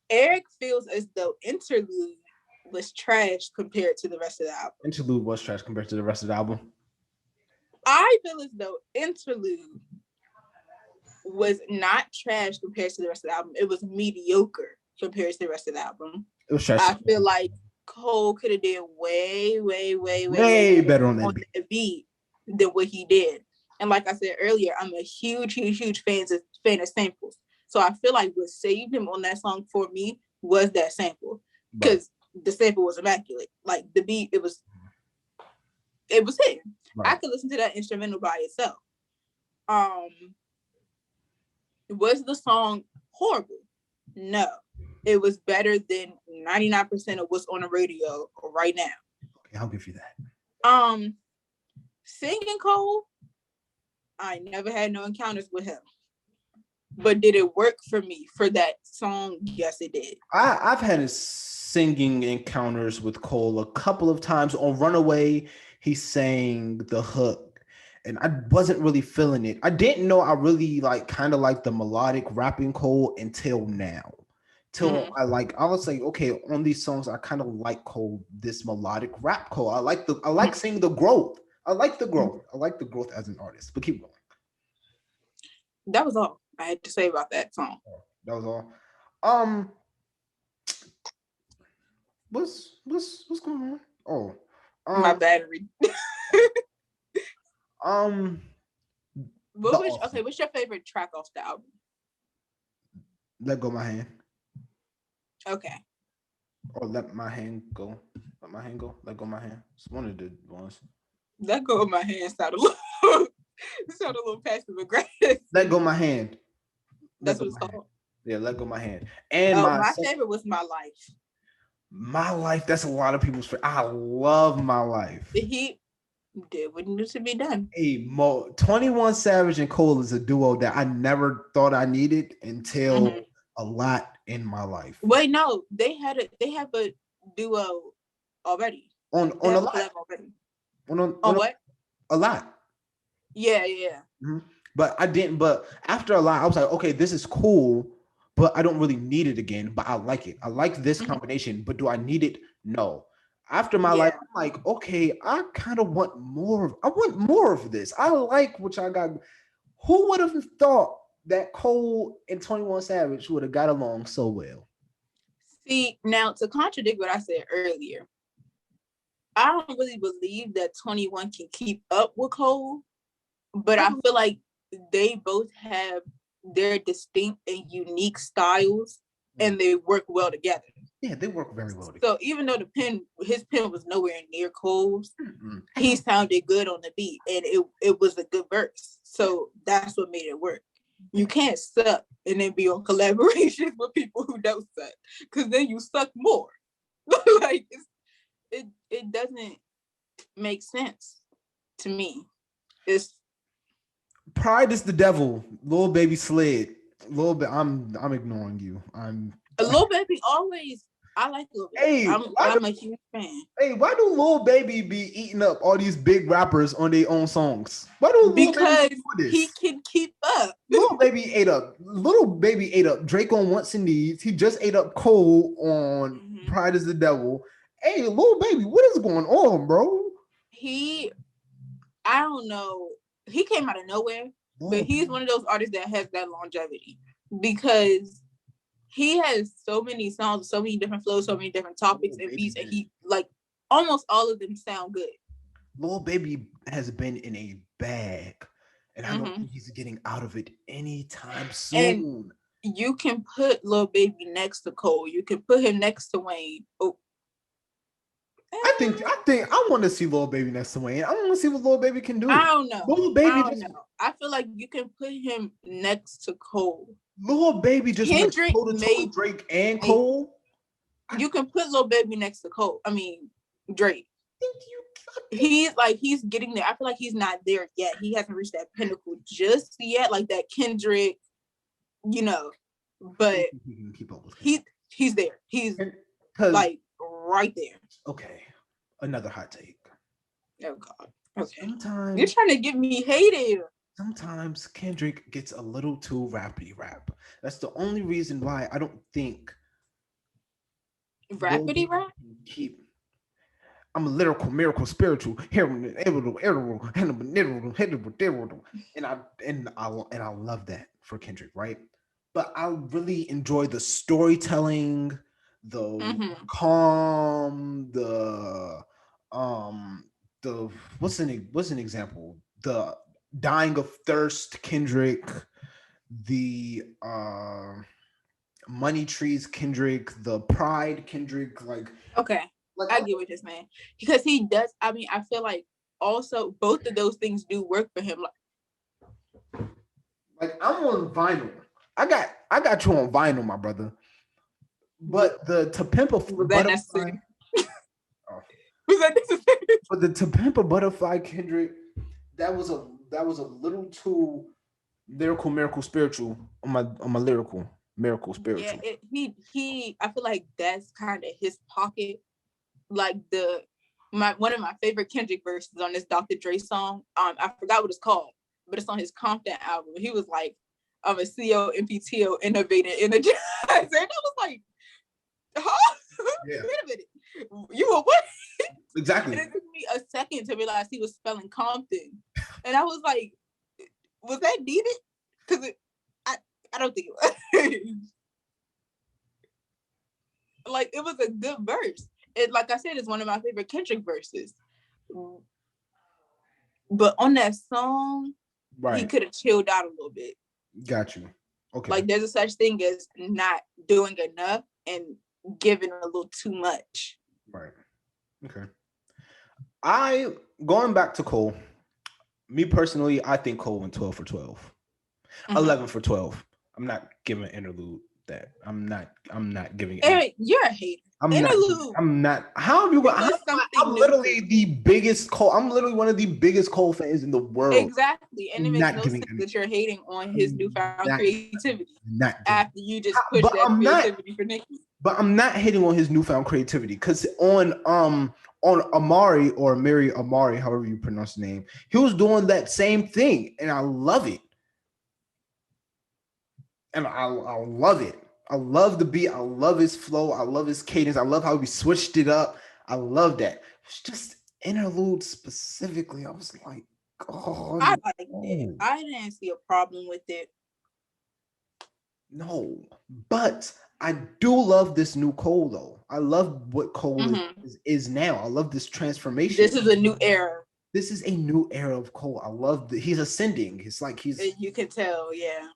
Eric feels as though Interlude was trash compared to the rest of the album. Interlude was trash compared to the rest of the album. I feel as though Interlude was not trash compared to the rest of the album. It was mediocre compared to the rest of the album. It was trash. I feel like Cole could have did way better on that beat than what he did. And like I said earlier, I'm a huge fan of samples. So I feel like what saved him on that song for me was that sample. Because the sample was immaculate. Like the beat, it was him. Right. I could listen to that instrumental by itself. Was the song horrible? No. It was better than 99% of what's on the radio right now. Okay, I'll give you that. Singing Cole, I never had no encounters with him. But did it work for me for that song? Yes, it did. I've had singing encounters with Cole a couple of times. On Runaway, he sang the hook, and I wasn't really feeling it. I didn't know I really kind of like the melodic rapping Cole until now. I was like, okay, on these songs, I kind of like Cole, this melodic rap Cole. I like seeing the growth. I like the growth. I like the growth as an artist. But keep going. That was all I had to say about that song. That was all. What's going on? My battery. What's your favorite track off the album? Let Go My Hand. Okay. Or Let My Hand Go. Let My Hand Go. Let Go My Hand. It's one of the ones. Let Go of My Hand sound a little passive aggressive. Let Go My Hand. That's what it's called. Yeah, Let Go My Hand. And my favorite was My Life. My Life. That's a lot of people's favorite. I love My Life. He did what needed to be done. 21 Savage and Cole is a duo that I never thought I needed until a lot in my life. Wait, no, they have a duo already. On a lot. Already. On what? A lot. Yeah. Mm-hmm. But I didn't. But after a lot, I was like, okay, this is cool, but I don't really need it again. But I like it. I like this combination. But do I need it? No. After My Life, I'm like, okay, I kind of want more. I want more of this. I like what y'all got. Who would have thought that Cole and 21 Savage would have got along so well? See, now to contradict what I said earlier, I don't really believe that 21 can keep up with Cole, but I feel like they both have their distinct and unique styles, and they work well together. Yeah, they work very well together. So even though his pen was nowhere near Cole's, he sounded good on the beat, and it was a good verse. So that's what made it work. You can't suck and then be on collaborations with people who don't suck, because then you suck more. Like it doesn't make sense to me. It's Pride is the devil. Lil Baby slid. I'm ignoring you. Lil Baby always. I like Lil Baby. Hey, I'm a huge fan. Hey, why do Lil Baby be eating up all these big rappers on their own songs? Why do because he can keep up. Little Baby ate up Drake on Wants and Needs. He just ate up Cole on Pride is the Devil. Hey, Lil Baby, what is going on, bro? I don't know. He came out of nowhere, but he's one of those artists that has that longevity because he has so many songs, so many different flows, so many different topics and beats, and he like almost all of them sound good. Lil Baby has been in a bag, and I don't think he's getting out of it anytime soon. And you can put Lil Baby next to Cole. You can put him next to Wayne. Oh. I think I want to see Lil Baby next to Wayne. I want to see what Lil Baby can do. I don't know. Lil Baby I don't know. I feel like you can put him next to Cole. Lil Baby just Kendrick made Drake and Cole. You can put Lil Baby next to Cole. I mean Drake. He's getting there. I feel like he's not there yet. He hasn't reached that pinnacle just yet, like that Kendrick, you know. But he's there. He's like right there. Okay, another hot take. Oh God. Okay. Sometimes you're trying to get me hated. Sometimes Kendrick gets a little too rappity rap. That's the only reason why I don't think rappity rap. I'm a lyrical, miracle, spiritual, and I love that for Kendrick, right? But I really enjoy the storytelling, the calm, the what's an example? The dying of thirst Kendrick, the money trees Kendrick, the pride Kendrick, okay. Like, I get what you're saying. Because he does, I mean, I feel like also both of those things do work for him. Like I'm on vinyl. I got you on vinyl, my brother. But the To Pimp a Butterfly. Was that necessary? But the To Pimp a Butterfly Kendrick, that was a little too lyrical, miracle, spiritual on my lyrical, miracle, spiritual. Yeah, he I feel like that's kind of his pocket. Like one of my favorite Kendrick verses on this Dr. Dre song. I forgot what it's called, but it's on his Compton album. He was like, I'm a CO, MPTO, innovator, energizer. And I was like, huh? Yeah. Wait a minute. You were what? Exactly. And it took me a second to realize he was spelling Compton. And I was like, was that needed? Because I don't think it was. Like, it was a good verse. It, like I said, it's one of my favorite Kendrick verses. But on that song, right, he could have chilled out a little bit. Got you. Okay. Like there's a such thing as not doing enough and giving a little too much. Right. Okay. Going back to Cole, me personally, I think Cole went 12 for 12. 11 for 12. I'm not giving interlude that. I'm not giving Eric, you're a hater. I'm not. How have you got? I'm literally the biggest Cole. I'm literally one of the biggest Cole fans in the world. Exactly, and it makes no sense that you're hating on his newfound creativity after you just pushed that creativity for Nicki. But I'm not hating on his newfound creativity because on Amari or Mary Amari, however you pronounce the name, he was doing that same thing, and I love it. And I love it. I love the beat. I love his flow. I love his cadence. I love how he switched it up. I love that. It's just interlude specifically. I was like, oh, I liked it. I didn't see a problem with it. No, but I do love this new Cole though. I love what Cole is now. I love this transformation. This is a new era. this is a new era of Cole. I love that he's ascending. It's like he's You can tell, yeah.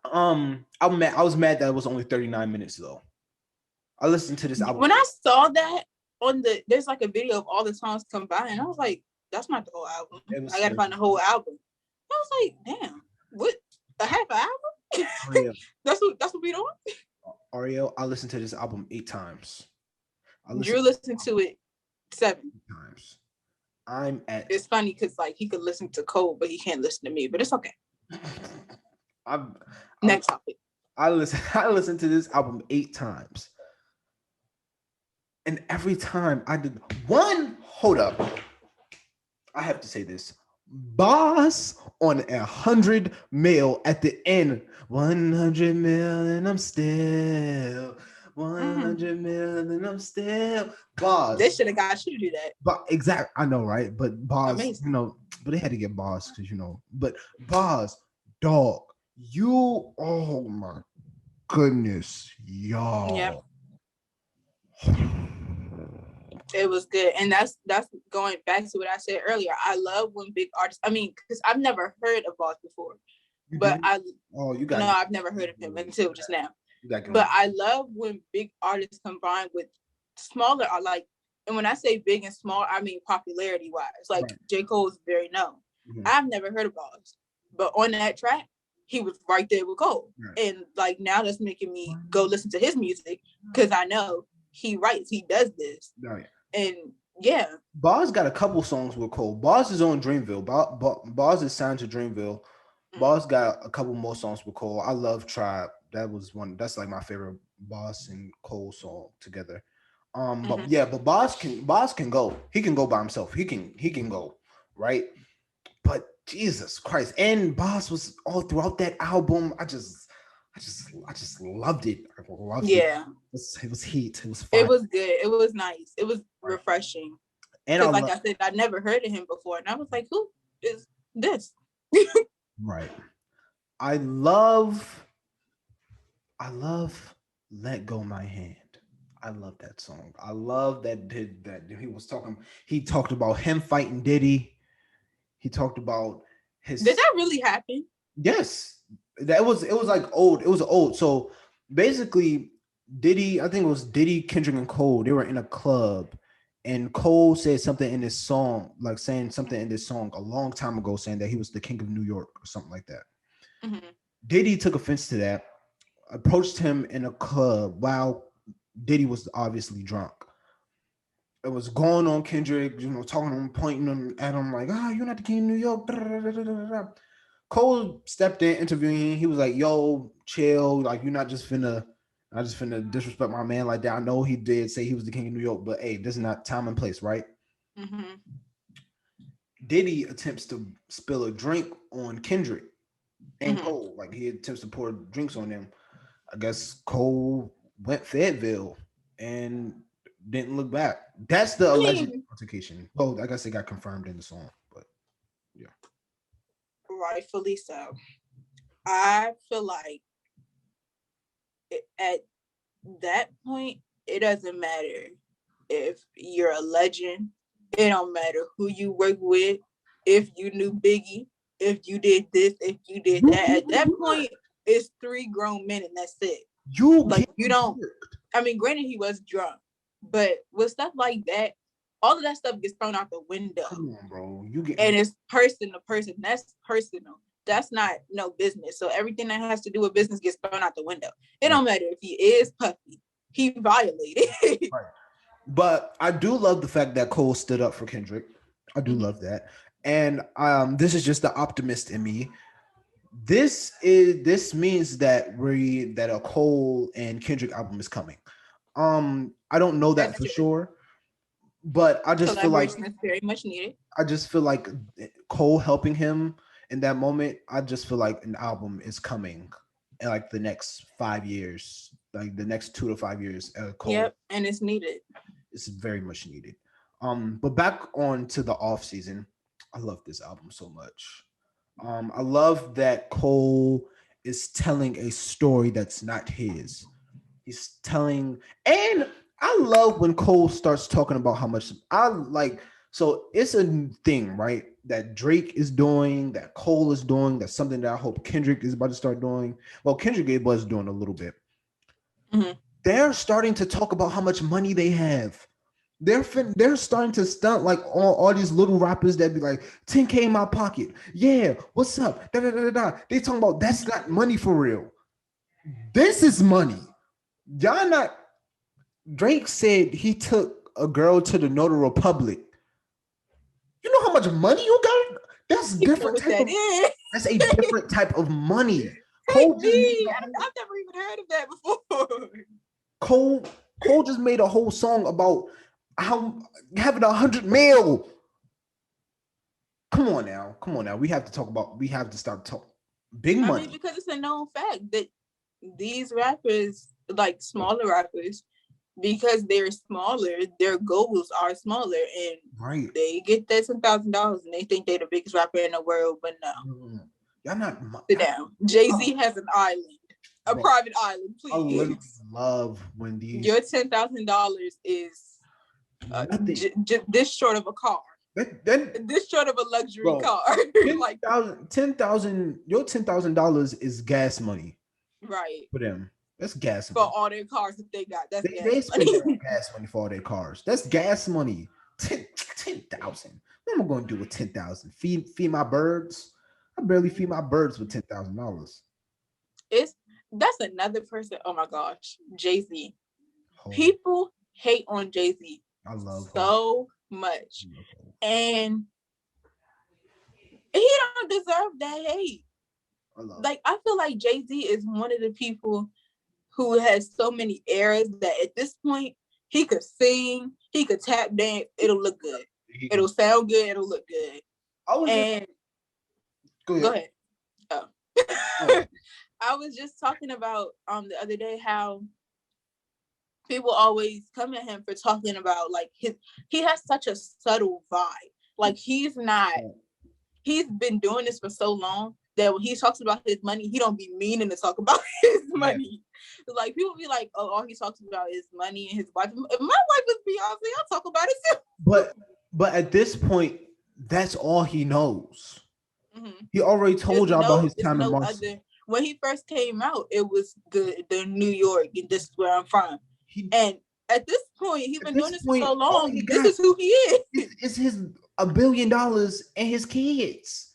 I was mad that it was only 39 minutes though. I listened to this album. When I saw that there's like a video of all the songs combined, I was like, that's not the whole album. I gotta find the whole album. I was like, damn, what, a half an album? Oh, yeah. That's what we doing? Ariel, I listened to this album 8 times. Drew listened to it 7 times. I'm at. It's funny because like he could listen to Cole, but he can't listen to me. But it's okay. Next topic. I listened to this album 8 times, and every time I did one. Hold up, I have to say this. Boss on 100 mil at the end. 100 mil and I'm still 100 mil and I'm still. Boss. They should have got you to do that. But exactly, I know, right? But Boss, amazing. You know, but they had to get Boss because But Boss, dog, you. Oh my goodness, y'all. Yeah. It was good, and that's going back to what I said earlier. I love when big artists. I mean, because I've never heard of Boss before, I've never heard of him until just now. But I love when big artists combine with smaller. And when I say big and small, I mean popularity wise. Like right. J. Cole's very known. Mm-hmm. I've never heard of Boss, but on that track, he was right there with Cole, right. And like now that's making me go listen to his music because I know he writes, he does this. Right. And yeah, Boss got a couple songs with Cole. Boss is on Dreamville. Boss is signed to Dreamville. Boss got a couple more songs with Cole. I love Tribe. That's like my favorite Boss and Cole song together. But yeah, but Boss can go. He can go by himself. He can go, right? But Jesus Christ, and Boss was all throughout that album. I just loved it. I loved it. It was heat. It was fun. It was good. It was nice. It was refreshing. And like I said, I never heard of him before, and I was like, "Who is this?" Right. I love "Let Go My Hand." I love that song. I love that he talked about him fighting Diddy. He talked about his. Did that really happen? Yes. It was like old. It was old. So basically, Diddy, I think it was Diddy, Kendrick, and Cole. They were in a club, and Cole said something in this song, a long time ago, saying that he was the king of New York or something like that. Mm-hmm. Diddy took offense to that, approached him in a club while Diddy was obviously drunk. It was going on Kendrick, talking to him, pointing at him like, you're not the king of New York. Da, da, da, da, da, da. Cole stepped in, interviewing. He was like, "Yo, chill. Like, you're not just finna disrespect my man like that. I know he did say he was the king of New York, but hey, this is not time and place, right?" Mm-hmm. Diddy attempts to spill a drink on Kendrick and Cole. Like, he attempts to pour drinks on them. I guess Cole went Fayetteville and didn't look back. That's the alleged altercation. Well, I guess it got confirmed in the song, but yeah. Rightfully so. I feel like at that point, it doesn't matter if you're a legend. It don't matter who you work with. If you knew Biggie, if you did this, if you did that. At that point, it's 3 grown men and that's it. You don't. I mean, granted, he was drunk, but with stuff like that, all of that stuff gets thrown out the window. Come on, bro. And it's person to person. That's personal. That's not no business. So everything that has to do with business gets thrown out the window. It don't matter if he is puffy. He violated. Right. But I do love the fact that Cole stood up for Kendrick. I do love that. And this is just the optimist in me. This means that a Cole and Kendrick album is coming. I don't know that for sure. But I just feel like is very much needed. I just feel like Cole helping him in that moment. I just feel like an album is coming in like the next 5 years, like the next 2 to 5 years. Cole, yep, and it's needed. It's very much needed. But back on to the off season, I love this album so much. I love that Cole is telling a story that's not his. He's telling, and I love when Cole starts talking about how much I like So it's a thing, right? That Drake is doing, that Cole is doing, that's something that I hope Kendrick is about to start doing. Well, Kendrick was doing a little bit. Mhm. They're starting to talk about how much money they have. They're starting to stunt like all these little rappers that be like 10K in my pocket. Yeah, what's up? Da, da, da, da, da. They talking about that's not money for real. This is money. Y'all not. Drake said he took a girl to the Notary Republic. You know how much money you got? That's You know different what type that of. is? That's a different type of money. Take Cole just made me. a I've whole, never even heard of that before. Cole just made a whole song about how having 100 mil. Come on now. We have to start talking big I money. mean, because it's a known fact that these rappers, like smaller rappers, because they're smaller, their goals are smaller, and Right. they get that $10,000 and they think they're the biggest rapper in the world. But no, Y'all not. sit down. Jay-Z has an island, a Bro, private island. I literally Please, love when these. your $10,000 is nothing. this short of a car. That This short of a luxury Bro, car. Like, your $10,000 is gas money right. for them. That's gas For money. all their cars that they got. That's They gas spend money. gas money for all their cars. That's gas money. 10,000. What am I going to do with 10,000? Feed my birds? I barely feed my birds with $10,000. That's another person. Oh my gosh, Jay-Z. Hov. People hate on Jay-Z I love so much, and he don't deserve that hate. Like, I feel like Jay-Z is one of the people who has so many eras that at this point he could sing, he could tap dance, it'll look good, it'll sound good, it'll look good. Go ahead. Oh. I was just talking about the other day how people always come at him for talking about like he has such a subtle vibe. Like he's been doing this for so long that when he talks about his money, he don't be meaning to talk about his money. Like people be like, oh, all he talks about is money and his wife. If my wife is Beyonce, I'll talk about it too. But at this point, that's all he knows. Mm-hmm. He already told y'all about his time in Marseille. When he first came out, it was the New York, and this is where I'm from. And at this point, he's been doing this for so long. This is who he is. It's his $1 billion and his kids.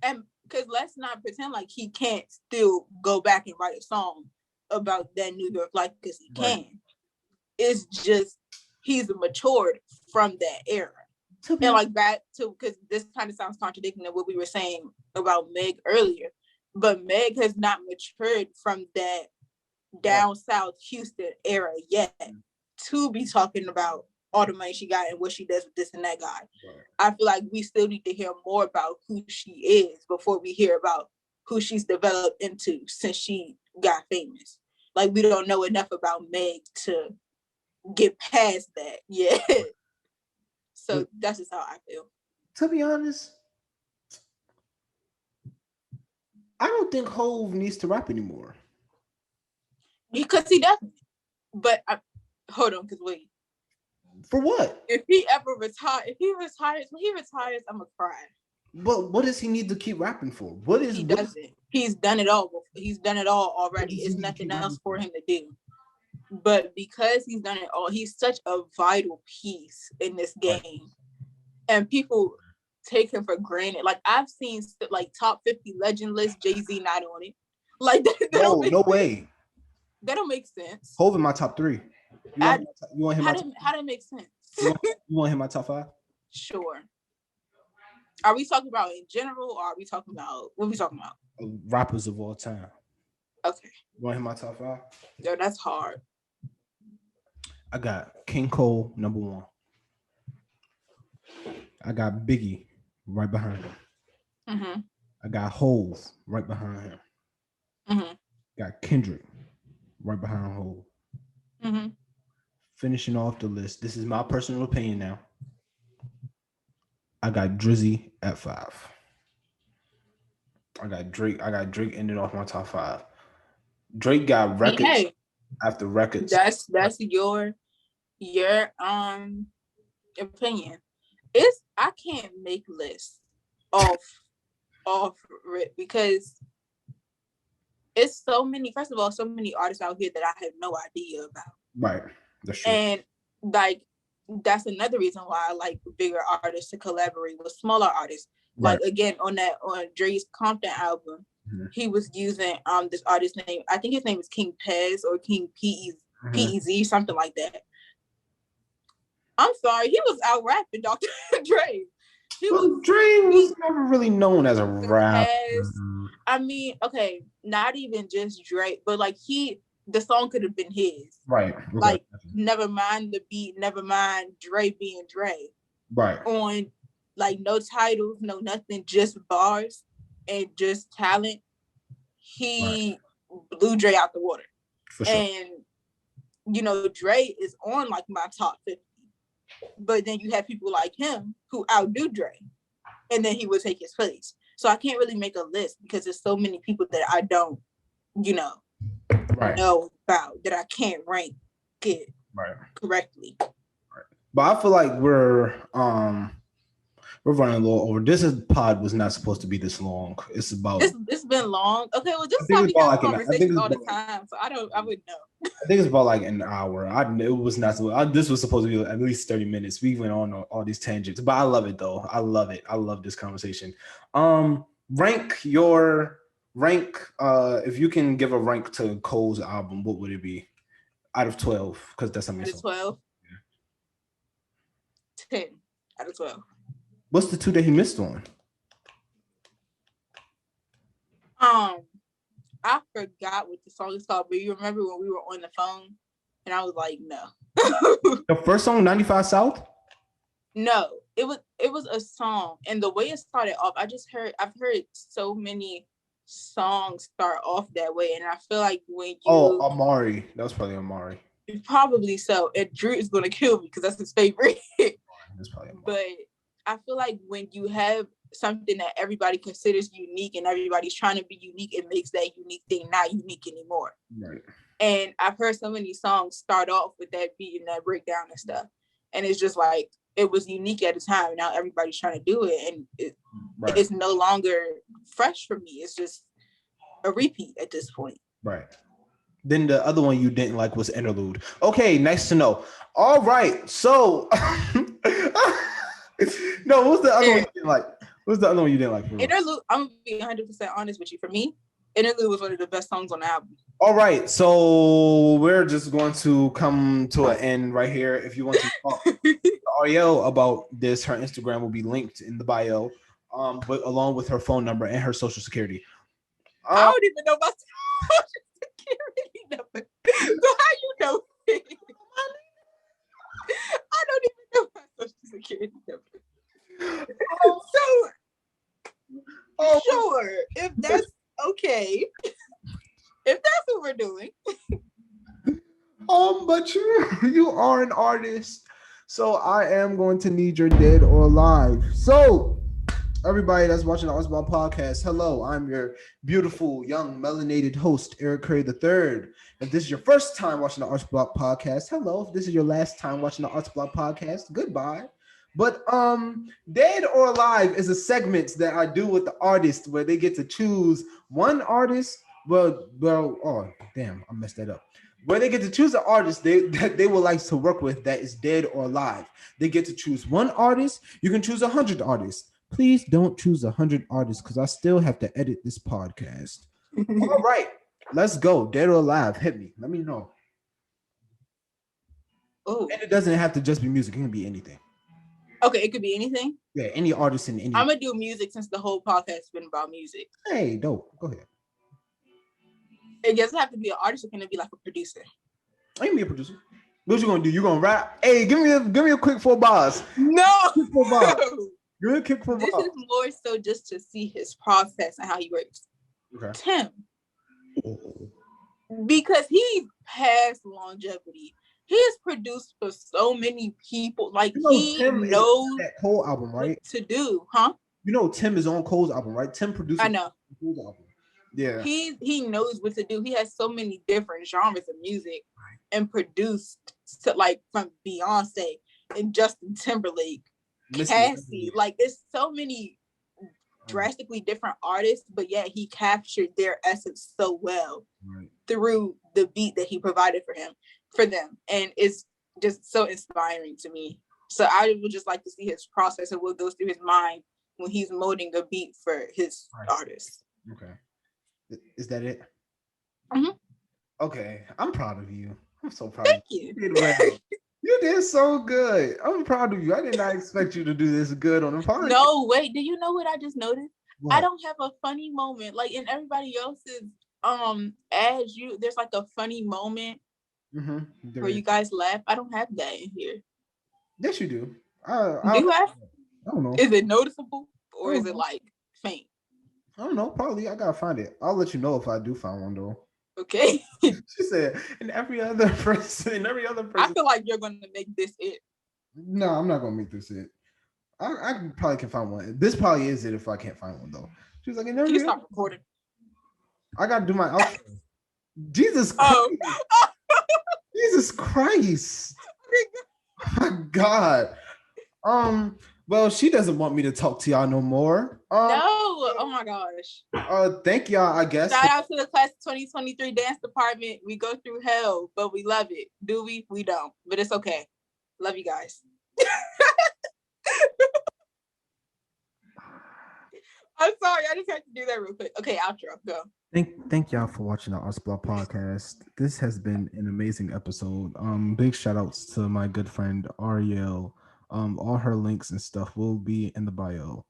And because let's not pretend like he can't still go back and write a song about that New York life, because he can. It's just he's matured from that era. And like back to, because this kind of sounds contradicting to what we were saying about Meg earlier, but Meg has not matured from that down south Houston era yet to be talking about all the money she got and what she does with this and that guy. I feel like we still need to hear more about who she is before we hear about who she's developed into since she got famous. Like, we don't know enough about Meg to get past that yet. So that's just how I feel. To be honest, I don't think Hov needs to rap anymore. Because he doesn't. But hold on, because wait. For what? If he ever retires, when he retires, I'm gonna cry. But what does he need to keep rapping for? What is he doesn't? He's done it all. He's done it all already. It's nothing else for him to do. But because he's done it all, he's such a vital piece in this game, and people take him for granted. Like, I've seen like top 50 legend list, Jay-Z not on it. Like no way. That don't make sense. Hov in my top 3. You want him? How that make sense? You want him my top 5? Sure. Are we talking about in general, or are we talking about what are we talking about? Rappers of all time. Okay. You want him my top 5? Yo, that's hard. I got King Cole number 1. I got Biggie right behind him. Mm-hmm. I got Hov right behind him. Mm-hmm. Got Kendrick right behind Hov. Mm-hmm. Finishing off the list. This is my personal opinion now. I got Drizzy at 5. I got Drake ended off my top 5. Drake got records after records. That's your opinion. I can't make lists off rip because it's so many. First of all, so many artists out here that I have no idea about. Right. That's true. And like that's another reason why I like bigger artists to collaborate with smaller artists. Right. Like again on Dre's Compton album, he was using this artist name. I think his name is King Pez or King Pez, something like that. I'm sorry, he was out rapping Dr. Dre. Dre was never really known as a rapper. I mean, okay, not even just Dre, but like the song could have been his. Right. Okay. Like, never mind the beat, never mind Dre being Dre. Right. On like no titles, no nothing, just bars and just talent. He blew Dre out the water. For sure. And you know, Dre is on like my top 50. But then you have people like him who outdo Dre, and then he would take his place. So I can't really make a list because there's so many people that I don't, know about that I can't rank it correctly. Right. But I feel like we're running a little over. This pod was not supposed to be this long. It's been long. Okay, well, this is how we have conversations all the time. So I would know. I think it's about like an hour. It was not. This was supposed to be at least 30 minutes. We went on all these tangents, but I love it though. I love it. I love this conversation. Rank. If you can give a rank to Cole's album, what would it be? Out of 12, because that's how many. Out of 12. Yeah. 10 out of 12. What's the 2 that he missed on? I forgot what the song is called, but you remember when we were on the phone and I was like, no. The first song, 95 South? No, it was a song. And the way it started off, I've heard so many songs start off that way. And I feel like when you... Oh, Amari. That was probably Amari. Probably so. And Drew is going to kill me because that's his favorite. That's probably Amari. But I feel like when you have something that everybody considers unique and everybody's trying to be unique, it makes that unique thing not unique anymore. Right. And I've heard so many songs start off with that beat and that breakdown and stuff. And it's just like, it was unique at the time. And now everybody's trying to do it. And it's no longer fresh for me. It's just a repeat at this point. Right. Then the other one you didn't like was Interlude. Okay, nice to know. All right. So... No, what's the other one you didn't like? What's the other one you didn't like? Interlude, I'm gonna be 100% honest with you. For me, Interlude was one of the best songs on the album. All right, so we're just going to come to an end right here. If you want to talk to Ariel about this, her Instagram will be linked in the bio, but along with her phone number and her social security. I don't even know my social security number. So how you know it? I don't even know my social security number. Sure, if that's okay, if that's what we're doing. But you are an artist, so I am going to need your dead or alive. So everybody that's watching the ArtsBlock podcast, hello, I'm your beautiful young melanated host, Eric Curry III. If this is your first time watching the ArtsBlock podcast, hello. If this is your last time watching the ArtsBlock podcast, goodbye. But Dead or Alive is a segment that I do with the artist where they get to choose one artist. Oh damn, I messed that up. Where they get to choose an artist that they would like to work with that is dead or alive. They get to choose one artist. You can choose 100 artists. Please don't choose 100 artists because I still have to edit this podcast. All right, let's go. Dead or alive, hit me. Let me know. Oh, and it doesn't have to just be music. It can be anything. Okay, it could be anything. Yeah, any artist in any. I'm gonna do music since the whole podcast has been about music. Hey, dope. Go ahead. It doesn't have to be an artist. It can be like a producer. I can be a producer. What you gonna do? You gonna rap? Hey, give me a quick 4 bars. No. Quick 4 bars. Give me a quick 4 bars. This is more so just to see his process and how he works. Okay. Tim. Oh. Because he's past longevity. He has produced for so many people. Like he knows that Cole album, right? What to do, huh? You know Tim is on Cole's album, right? Tim produced. I know. Cole's album. Yeah. He knows what to do. He has so many different genres of music and produced like from Beyonce and Justin Timberlake Cassie. Like, there's so many drastically different artists, but yet he captured their essence so well through the beat that he provided for them, and it's just so inspiring to me. So I would just like to see his process and what goes through his mind when he's molding a beat for his artists. Okay, is that it? Mm-hmm. Okay, I'm proud of you. I'm so proud. Thank you. You did well. You did so good. I'm proud of you. I did not expect you to do this good on the podcast. No, wait. Do you know what I just noticed? What? I don't have a funny moment. Like in everybody else's ads, there's like a funny moment where you guys laugh. I don't have that in here. Yes, you do. Do you have? I don't know. Is it noticeable or is it like faint? I don't know. Probably I gotta find it. I'll let you know if I do find one though. Okay. She said, and every other person. I feel like you're gonna make this it. No, I'm not gonna make this it. I probably can find one. This probably is it if I can't find one though. She was like, can you stop recording? I gotta do my outro. Jesus Christ. Jesus Christ. Oh my God. Well, she doesn't want me to talk to y'all no more. No, oh my gosh. Thank y'all, I guess. Shout out to the class of 2023 dance department. We go through hell, but we love it. Do we? We don't, but it's okay. Love you guys. I'm sorry, I just had to do that real quick. Okay, outro, go. Thank y'all for watching the ArtsBlock podcast. This has been an amazing episode. Big shout outs to my good friend Ariel. All her links and stuff will be in the bio.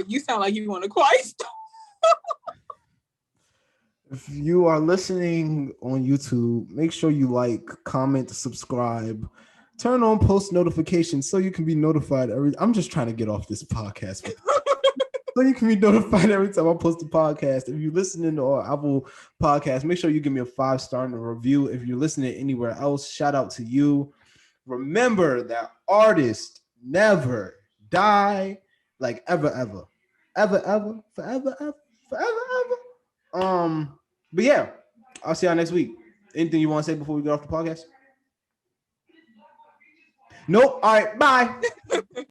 You sound like you want a quiet storm. If you are listening on YouTube, make sure you like, comment, subscribe, turn on post notifications so you can be notified. I'm just trying to get off this podcast. So you can be notified every time I post a podcast. If you're listening to our Apple podcast, make sure you give me a 5-star and a review. If you're listening anywhere else, shout out to you. Remember that artists never die, like ever, forever. But yeah, I'll see y'all next week. Anything you want to say before we get off the podcast? Nope. All right. Bye.